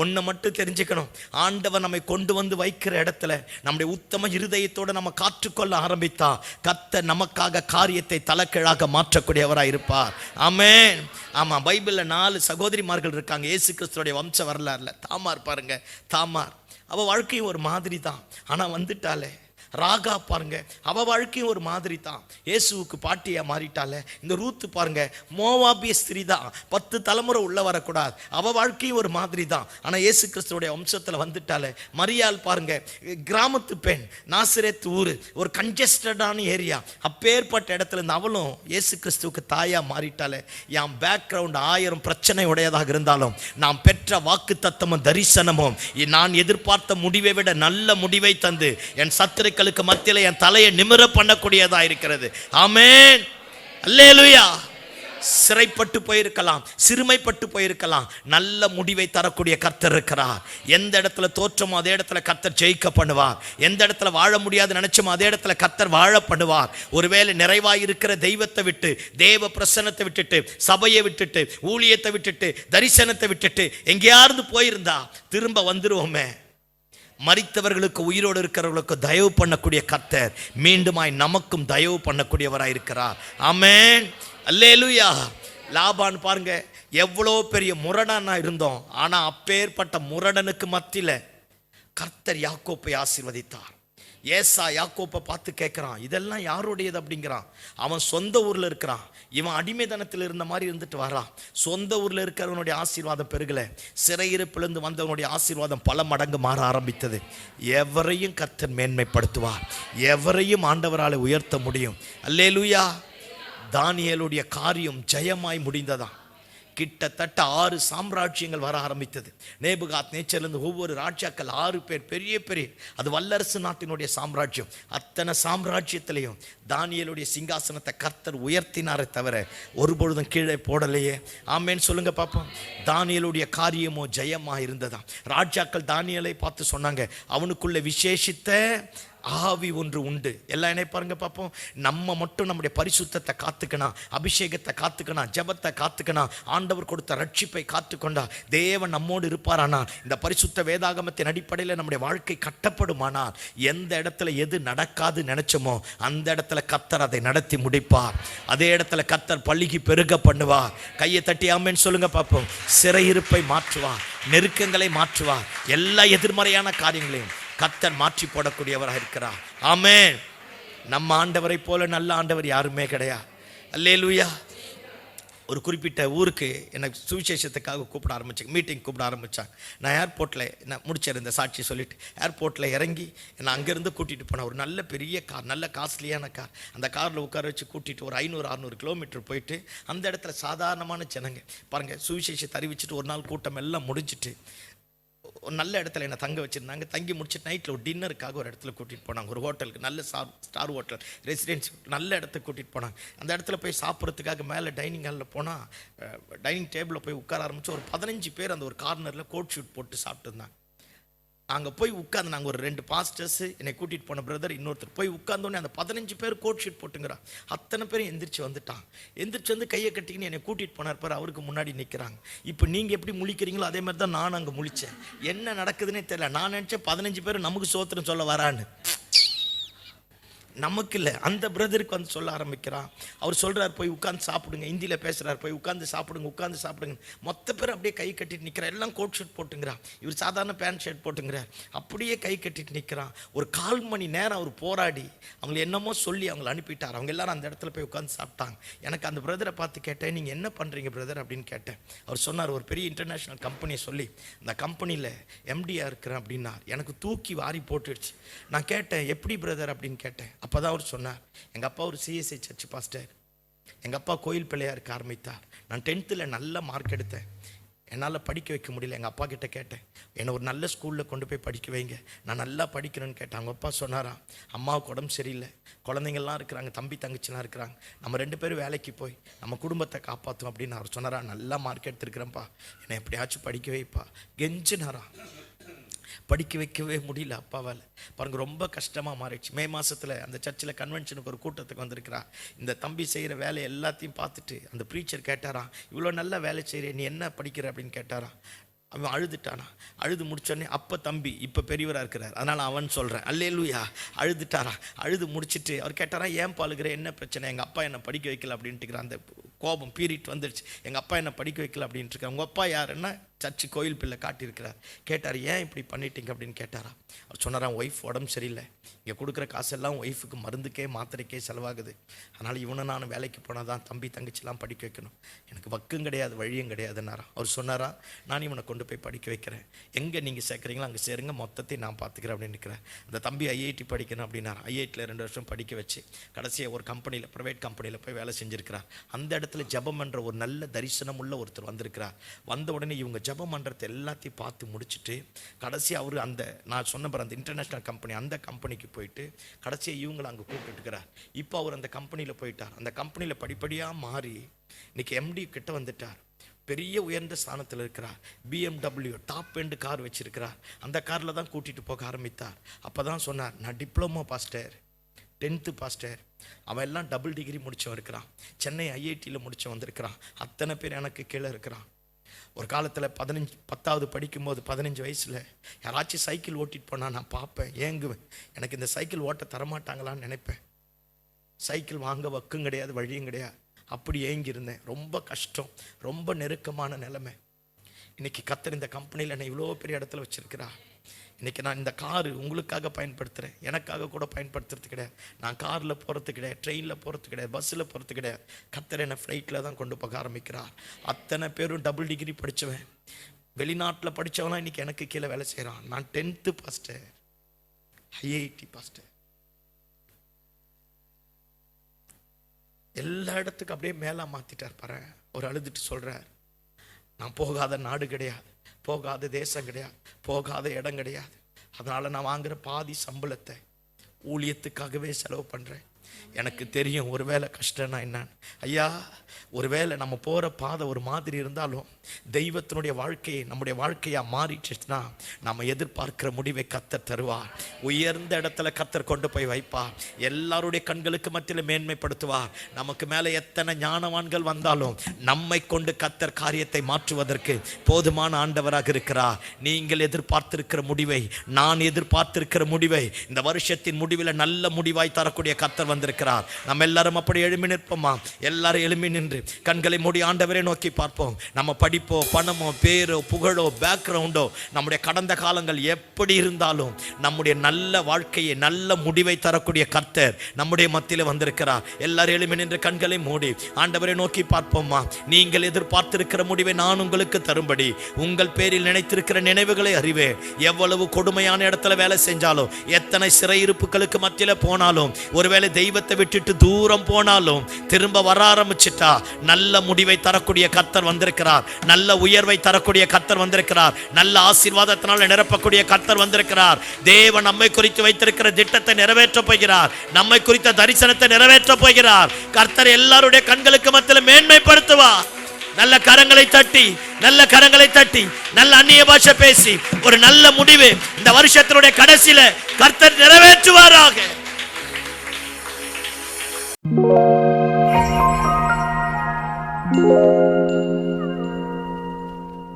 ஒன்றை மட்டும் தெரிஞ்சுக்கணும், ஆண்டவர் நம்மை கொண்டு வந்து வைக்கிற இடத்துல நம்முடைய உத்தம இருதயத்தோட நம்ம காற்றுக்கொள்ள ஆரம்பித்தா கர்த்தர் நமக்காக காரியத்தை தலைக்கீழாக மாற்றக்கூடியவராக இருப்பார். ஆமென். ஆமாம், பைபிளில் 4 சகோதரிமார்கள் இருக்காங்க இயேசு கிறிஸ்துவோடைய வம்ச வரலாறுல. தாமார் பாருங்க, தாமார் அவள் வாழ்க்கையும் ஒரு மாதிரி தான், ஆனால் வந்துட்டாலே. ராகா பாருங்க, அவ வாழ்க்கையும் ஒரு மாதிரி தான், இயேசுவுக்கு பாட்டியா மாறிட்டால. இந்த ரூத்து பாருங்க, மோவாபிய ஸ்திரீ தான், 10 தலைமுறை உள்ள வரக்கூடாது, அவ வாழ்க்கையும் ஒரு மாதிரி தான், ஆனால் இயேசு கிறிஸ்துவோடைய வம்சத்தில் வந்துட்டால. மரியாள் பாருங்க, கிராமத்து பெண், நாசரேத் ஊர், ஒரு கன்ஜஸ்டடான ஏரியா, அப்பேற்பட்ட இடத்துல இருந்து அவளும் இயேசு கிறிஸ்துவுக்கு தாயா மாறிட்டால. என் பேக்ரவுண்ட் 1000 பிரச்சனை உடையதாக இருந்தாலும் நான் பெற்ற வாக்கு தத்தமும் தரிசனமும் நான் எதிர்பார்த்த முடிவை விட நல்ல முடிவை தந்து என் சத்துருக்களுக்கு மத்தியில என் தலையை நிமிர பண்ணக்கூடியதா இருக்கிறது. ஆமென், அல்லேலூயா. சிறைப்பட்டு போயிருக்கலாம், சிறுமைப்பட்டு போயிருக்கலாம், நல்ல முடிவை தரக்கூடிய கர்த்தர் இருக்கிறார். எந்த இடத்துல தோற்றமோ அதே இடத்துல கர்த்தர் ஜெயிக்க பண்ணுவார். எந்த இடத்துல வாழ முடியாது நினைச்சோமோ அதே இடத்துல கர்த்தர் வாழ பண்ணுவார். ஒருவேளை நிறைவாய் இருக்கிற தெய்வத்தை விட்டு, தேவ பிரசன்னத்தை விட்டுட்டு, சபையை விட்டுட்டு, ஊழியத்தை விட்டுட்டு, தரிசனத்தை விட்டுட்டு எங்கேயாவது போயிருந்தா திரும்ப வந்துருவோமே. மரித்தவர்களுக்கு, உயிரோடு இருக்கிறவர்களுக்கு தயவு பண்ணக்கூடிய கர்த்தர் மீண்டுமாய் நமக்கும் தயவு பண்ணக்கூடியவராய் இருக்கிறார். ஆமென், அல்லேலூயா. லாபான் பாருங்க, எவ்வளோ பெரிய முரடனா இருந்தோம், ஆனா அப்பேற்பட்ட முரடனுக்கு மத்தியில கர்த்தர் யாக்கோப்பை ஆசீர்வதித்தார். ஏசா யாக்கோப்பை பார்த்து கேட்குறான், இதெல்லாம் யாருடையது அப்படிங்கிறான். அவன் சொந்த ஊரில் இருக்கிறான், இவன் அடிமைதனத்தில் இருந்த மாதிரி இருந்துட்டு வரான். சொந்த ஊரில் இருக்கிறவனுடைய ஆசீர்வாதம் பெருகலை, சிறையிருப்பிலிருந்து வந்தவனுடைய ஆசீர்வாதம் பல மடங்கு மாற ஆரம்பித்தது. எவரையும் கர்த்தர் மேன்மைப்படுத்துவார், எவரையும் ஆண்டவரால் உயர்த்த முடியும். அல்லேலூயா. தானியேலுடைய காரியம் ஜெயமாய் முடிந்ததான். கிட்டத்தட்ட 6 சாம்ராஜ்யங்கள் வர ஆரம்பித்தது. நேபுகாத் நேச்சர்லேருந்து ஒவ்வொரு ராஜாக்கள் 6 பேர், பெரிய பெரிய, அது வல்லரசு நாட்டினுடைய சாம்ராஜ்யம். அத்தனை சாம்ராஜ்யத்திலையும் தானியேலுடைய சிங்காசனத்தை கர்த்தர் உயர்த்தினாரே தவிர ஒருபொழுதும் கீழே போடலையே. ஆமேன்னு சொல்லுங்க பார்ப்போம். தானியேலுடைய காரியமோ ஜெயமாக இருந்ததாம். ராஜாக்கள் தானியேலை பார்த்து சொன்னாங்க, அவனுக்குள்ள விசேஷித்த ஆவி ஒன்று உண்டு. எல்லாம் என்ன பாருங்க பார்ப்போம். நம்ம மட்டும் நம்முடைய பரிசுத்தத்தை காத்துக்கணும், அபிஷேகத்தை காத்துக்கணும், ஜெபத்தை காத்துக்கணும், ஆண்டவர் கொடுத்த ரட்சிப்பை காத்துக்கொண்டா தேவன் நம்மோடு இருப்பாரானால், இந்த பரிசுத்த வேதாகமத்தின் அடிப்படையில் நம்முடைய வாழ்க்கை கட்டப்படுமானால், எந்த இடத்துல எது நடக்காது நினைச்சோமோ அந்த இடத்துல கர்த்தர் அதை நடத்தி முடிப்பார். அதே இடத்துல கர்த்தர் பள்ளிக்கு பெருக பண்ணுவார். கையை தட்டி ஆமென் சொல்லுங்க பார்ப்போம். சிறையிருப்பை மாற்றுவார், நெருக்கங்களை மாற்றுவார், எல்லா எதிர்மறையான காரியங்களையும் கர்த்தர் மாற்றி போடக்கூடியவராக இருக்கிறார். ஆமென். நம்ம ஆண்டவரை போல நல்ல ஆண்டவர் யாருமே கிடையாது. அல்லேலூயா. ஒரு குறிப்பிட்ட ஊருக்கு எனக்கு சுவிசேஷத்துக்காக கூப்பிட ஆரம்பித்தாங்க, மீட்டிங் கூப்பிட ஆரம்பித்தாங்க. நான் ஏர்போர்ட்டில் நான் முடிச்சிருந்த சாட்சி சொல்லிவிட்டு ஏர்போர்ட்டில் இறங்கி என்னை அங்கேருந்து கூட்டிகிட்டு போனேன். ஒரு நல்ல பெரிய கார், நல்ல காஸ்ட்லியான கார். அந்த காரில் உட்கார வச்சு கூட்டிகிட்டு ஒரு 500-600 கிலோமீட்டர் போயிட்டு அந்த இடத்துல சாதாரணமான ஜனங்க பாருங்கள், சுவிசேஷத்தை அறிவிச்சிட்டு ஒரு நாள் கூட்டம் எல்லாம் முடிஞ்சிட்டு ஒரு நல்ல இடத்துல என்னை தங்க வச்சுருந்தாங்க. தங்கி முடிச்சுட்டு நைட்டில் ஒரு டின்னருக்காக ஒரு இடத்துல கூட்டிகிட்டு போனாங்க, ஒரு ஹோட்டலுக்கு, நல்ல ஸ்டார் ஹோட்டல், ரெசிடென்சி, நல்ல இடத்துக்கு கூட்டிகிட்டு போனாங்க. அந்த இடத்துல போய் சாப்பிட்றதுக்காக மேலே டைனிங் ஹாலில் போனால் டைனிங் டேபிளில் போய் உட்கார ஆரம்பித்து ஒரு 15 பேர் அந்த ஒரு கார்னரில் கோட் ஷூட் போட்டு சாப்பிட்டுருந்தாங்க. அங்கே போய் உட்காந்து நாங்கள் ஒரு 2 பாஸ்டர்ஸு, என்னை கூட்டிகிட்டு போன பிரதர், இன்னொருத்தர் போய் உட்காந்தோடனே அந்த 15 பேர் கோட் ஷீட் போட்டுங்கிறான். அத்தனை பேரும் எந்திரிச்சு வந்துட்டான். எந்திரிச்சு வந்து கையை கட்டிக்கின்னு என்னை கூட்டிகிட்டு போனார் பார், அவருக்கு முன்னாடி நிற்கிறாங்க. இப்போ நீங்கள் எப்படி முழிக்கிறீங்களோ அதே மாதிரி தான் நான் அங்கே முழித்தேன். என்ன நடக்குதுன்னே தெரியல. நான் நினச்சேன் 15 பேர் நமக்கு சோத்திரம் சொல்ல வரான்னு. நமக்கு இல்லை, அந்த பிரதருக்கு வந்து சொல்ல ஆரம்பிக்கிறான். அவர் சொல்கிறார், போய் உட்காந்து சாப்பிடுங்க, ஹிந்தியில் பேசுகிறார், போய் உட்காந்து சாப்பிடுங்க, உட்காந்து சாப்பிடுங்க. மொத்த பேர் அப்படியே கை கட்டிட்டு நிற்கிறார். எல்லாம் கோட் ஷர்ட் போட்டுங்கிறான், இவர் சாதாரண பேண்ட் ஷர்ட் போட்டுங்கிறார். அப்படியே கை கட்டிட்டு நிற்கிறான். ஒரு 1/4 மணி நேரம் அவர் போராடி அவங்களை என்னமோ சொல்லி அவங்களை அனுப்பிட்டார். அவங்க எல்லாரும் அந்த இடத்துல போய் உட்காந்து சாப்பிட்டாங்க. எனக்கு அந்த பிரதரை பார்த்து கேட்டேன், நீங்கள் என்ன பண்ணுறீங்க பிரதர் அப்படின்னு கேட்டேன். அவர் சொன்னார், ஒரு பெரிய இன்டர்நேஷ்னல் கம்பெனியை சொல்லி அந்த கம்பெனியில் எம்டியாக இருக்கிறேன் அப்படின்னார். எனக்கு தூக்கி வாரி போட்டுடுச்சு. நான் கேட்டேன், எப்படி பிரதர் அப்படின்னு கேட்டேன். அப்போ தான் அவர் சொன்னார், எங்கள் அப்பா ஒரு சிஎஸ்ஐ சர்ச் பாஸ்டர், எங்கள் அப்பா கோயில் பிள்ளையாக இருக்க ஆரம்பித்தார். நான் 10th நல்ல மார்க் எடுத்தேன், என்னால் படிக்க வைக்க முடியல. எங்கள் அப்பா கிட்ட கேட்டேன், என்னை ஒரு நல்ல ஸ்கூலில் கொண்டு போய் படிக்க வைங்க, நான் நல்லா படிக்கிறேன்னு கேட்டேன். அவங்க அப்பா சொன்னாராம், அம்மாவுக்கு உடம்பு சரியில்லை, குழந்தைங்கள்லாம் இருக்கிறாங்க, தம்பி தங்கச்சிலாம் இருக்கிறாங்க, நம்ம 2 பேரும் வேலைக்கு போய் நம்ம குடும்பத்தை காப்பாற்றும் அப்படின்னு அவர் சொன்னாரா. நல்லா மார்க் எடுத்துருக்கிறேன்ப்பா, என்னை எப்படியாச்சும் படிக்க வைப்பா கெஞ்சினாரா. படிக்க வைக்கவே முடியல அப்பாவால். பாருங்க, ரொம்ப கஷ்டமாக மாறிடுச்சு. மே மாதத்தில் அந்த சர்ச்சில் கன்வென்ஷனுக்கு ஒரு கூட்டத்துக்கு வந்திருக்கிறா. இந்த தம்பி செய்கிற வேலை எல்லாத்தையும் பார்த்துட்டு அந்த ப்ரீச்சர் கேட்டாராம், இவ்வளோ நல்ல வேலை செய்கிறேன், நீ என்ன படிக்கிற அப்படின்னு கேட்டாராம். அவன் அழுதுட்டானா. அழுது முடிச்சோடனே அப்போ தம்பி இப்போ பெரியவராக இருக்கிறார், அதனால் அவன் சொல்கிறேன், அல்லேலூயா. அழுதுட்டாரா. அழுது முடிச்சுட்டு அவர் கேட்டாரா, ஏன் பாலுகிற, என்ன பிரச்சனை? எங்கள் அப்பா என்னை படிக்க வைக்கல அப்படின்ட்டுக்கிற அந்த கோபம் பீரியட் வந்துடுச்சு. எங்கள் அப்பா என்னை படிக்க வைக்கல அப்படின்ட்டு இருக்கார். உங்கள் அப்பா யாருன்னா சர்ச்சு கோயில் பிள்ளை காட்டியிருக்கிறார். கேட்டார், ஏன் இப்படி பண்ணிட்டீங்க அப்படின்னு கேட்டாரா. அவர் சொன்னாராம், ஒய்ஃப் உடம்பு சரியில்லை, இங்கே கொடுக்குற காசெல்லாம் ஒய்ஃபுக்கு மருந்துக்கே மாத்திரைக்கே செலவாகுது, அதனால் இவனை நான் வேலைக்கு போனால் தான் தம்பி தங்கச்சிலாம் படிக்க வைக்கணும், எனக்கு வக்கும் கிடையாது வழியும் கிடையாதுன்னாராம். அவர் சொன்னாரா, நான் இவனை கொண்டு போய் படிக்க வைக்கிறேன், எங்கே நீங்கள் சேர்க்குறீங்களோ அங்கே சேருங்க, மொத்தத்தையும் நான் பார்த்துக்கிறேன் அப்படின்னு இருக்கிறேன். அந்த தம்பி ஐஐடி படிக்கணும் அப்படின்னாரா. ஐஐடியில் 2 வருஷம் படிக்க வச்சு கடைசியாக ஒரு கம்பெனியில், ப்ரைவேட் கம்பெனியில் போய் வேலை செஞ்சுருக்கிறார். அந்த இடத்துல ஜெபம் என்ற ஒரு நல்ல தரிசனம் உள்ள ஒருத்தர் வந்திருக்கிறார். வந்த உடனே இவங்க ஜெபம் பண்ணுறது எல்லாத்தையும் பார்த்து முடிச்சுட்டு கடைசி அவர் அந்த நான் சொன்ன அந்த இன்டர்நேஷ்னல் கம்பெனி, அந்த கம்பெனிக்கு போயிட்டு கடைசியாக இவங்களை அங்கே கூப்பிட்டுருக்கிறார். இப்போ அவர் அந்த கம்பெனியில் போயிட்டார். அந்த கம்பெனியில் படிப்படியாக மாறி இன்னைக்கு எம்டி கிட்ட வந்துட்டார். பெரிய உயர்ந்த ஸ்தானத்தில் இருக்கிறார். BMW டாப் எண்டு கார் வச்சிருக்கிறார். அந்த காரில் தான் கூட்டிகிட்டு போக ஆரம்பித்தார். அப்போ தான் சொன்னார், நான் டிப்ளமோ பாஸ்டர், 10th பாஸ்டர், அவன் எல்லாம் டபுள் டிகிரி முடிச்சவன் இருக்கிறான், சென்னை ஐஐடியில் முடிச்சு வந்திருக்கிறான், அத்தனை பேர் எனக்கு கீழே இருக்கிறான். ஒரு காலத்தில் 10வது படிக்கும்போது 15 வயசில் யாராச்சும் சைக்கிள் ஓட்டிட்டு போனால் நான் பார்ப்பேன், ஏங்குவேன், எனக்கு இந்த சைக்கிள் ஓட்ட தரமாட்டாங்களான்னு நினைப்பேன். சைக்கிள் வாங்க வக்கும் கிடையாது வழியும் கிடையாது, அப்படி ஏங்கியிருந்தேன். ரொம்ப கஷ்டம், ரொம்ப நெருக்கமான நிலைமை. இன்னைக்கு கர்த்தர் இந்த கம்பெனியில் என்னை இவ்வளோ பெரிய இடத்துல வச்சிருக்கிறா. இன்றைக்கி நான் இந்த காரு உங்களுக்காக பயன்படுத்துகிறேன், எனக்காக கூட பயன்படுத்துறது கிடையாது. நான் காரில் போகிறது கிடையாது, ட்ரெயினில் போகிறது கிடையாது, பஸ்ஸில் போகிறது கிடையாது. கர்த்தர் என்னை ஃப்ளைட்டில் தான் கொண்டு போக ஆரம்பிக்கிறார். அத்தனை பேரும் டபுள் டிகிரி படித்தவன், வெளிநாட்டில் படித்தவனா இன்றைக்கி எனக்கு கீழே வேலை செய்கிறான். நான் 10th பாஸ்டர், ஐஐடி பாஸ்டர். எல்லா இடத்துக்கும் அப்படியே மேலே மாற்றிட்டார் பாரு. அவர் அழுதுட்டு சொல்கிறார், நான் போகாத நாடு கிடையாது, போகாத தேசம் கிடையாது, போகாத இடம் கிடையாது, அதனால் நான் வாங்குகிற பாதி சம்பளத்தை ஊழியத்துக்காகவே செலவு பண்ணுறேன். எனக்கு தெரியும் ஒருவேளை கஷ்டம்னா என்னன்னு. ஐயா, ஒருவேளை நம்ம போகிற பாதை ஒரு மாதிரி இருந்தாலும் தெய்வத்தினுடைய வாழ்க்கையை நம்முடைய வாழ்க்கையாக மாறிடுச்சுன்னா நம்ம எதிர்பார்க்கிற முடிவை கர்த்தர் தருவார். உயர்ந்த இடத்துல கர்த்தர் கொண்டு போய் வைப்பார். எல்லாருடைய கண்களுக்கு மத்தியில் மேன்மைப்படுத்துவார். நமக்கு மேலே எத்தனை ஞானவான்கள் வந்தாலும் நம்மை கொண்டு கர்த்தர் காரியத்தை மாற்றுவதற்கு போதுமான ஆண்டவராக இருக்கிறார். நீங்கள் எதிர்பார்த்திருக்கிற முடிவை, நான் எதிர்பார்த்திருக்கிற முடிவை, இந்த வருஷத்தின் முடிவில் நல்ல முடிவாய் தரக்கூடிய கர்த்தர் வந்திருக்கிறார். நம்ம எல்லாரும் அப்படி எழுமி நிற்போமா? எல்லாரும் எழுமி நின்று கண்களை மூடி ஆண்டவரை நோக்கி பார்ப்போம். நம்ம படிப்போ, பணமோ, பேரோ, புகழோ, பேக்ரவுண்டோ, நம்முடைய கடந்த காலங்கள் எப்படி இருந்தாலும் நம்முடைய நல்ல வாழ்க்கையை, நல்ல முடிவை தரக்கூடிய கர்த்தர் நம்முடைய மத்தியில் வந்திருக்கிறார். எல்லாரும் எழுமி நின்று கண்களை மூடி ஆண்டவரை நோக்கி பார்ப்போமா? நீங்கள் எதிர்பார்த்திருக்கிற முடிவை நான் உங்களுக்கு தரும்படி உங்கள் பேரில் நினைத்திருக்கிற நினைவுகளை அறிவேன். எவ்வளவு கொடுமையான இடத்துல வேலை செஞ்சாலும், எத்தனை சிறையிருப்புகளுக்கு மத்தியில் போனாலும், ஒருவேளை தெய்வத்தை விட்டுட்டு தூரம் போனாலும் திரும்ப வர ஆரம்பிச்சிட்டா நல்ல முடிவை தரக்கூடிய கர்த்தர் வந்திருக்கிறார். நல்ல உயர்வை தரக்கூடிய கர்த்தர் வந்திருக்கிறார். நல்ல ஆசீர்வாதத்தினால் நிரப்பக்கூடிய கர்த்தர் வந்திருக்கிறார். தேவன் நம்மை குறித்து வைத்திருக்கிற திட்டத்தை நிறைவேற்ற போகிறார். நம்மை குறித்த தரிசனத்தை நிறைவேற்ற போகிறார். கர்த்தர் எல்லாருடைய கண்களுக்கு மத்தியில் மேன்மைப்படுத்துவார். நல்ல கரங்களை தட்டி, நல்ல கரங்களை தட்டி, நல்ல அந்நிய பாஷை பேசி ஒரு நல்ல முடிவு இந்த வருஷத்தினுடைய கடைசியில கர்த்தர் நிறைவேற்றுவாராக.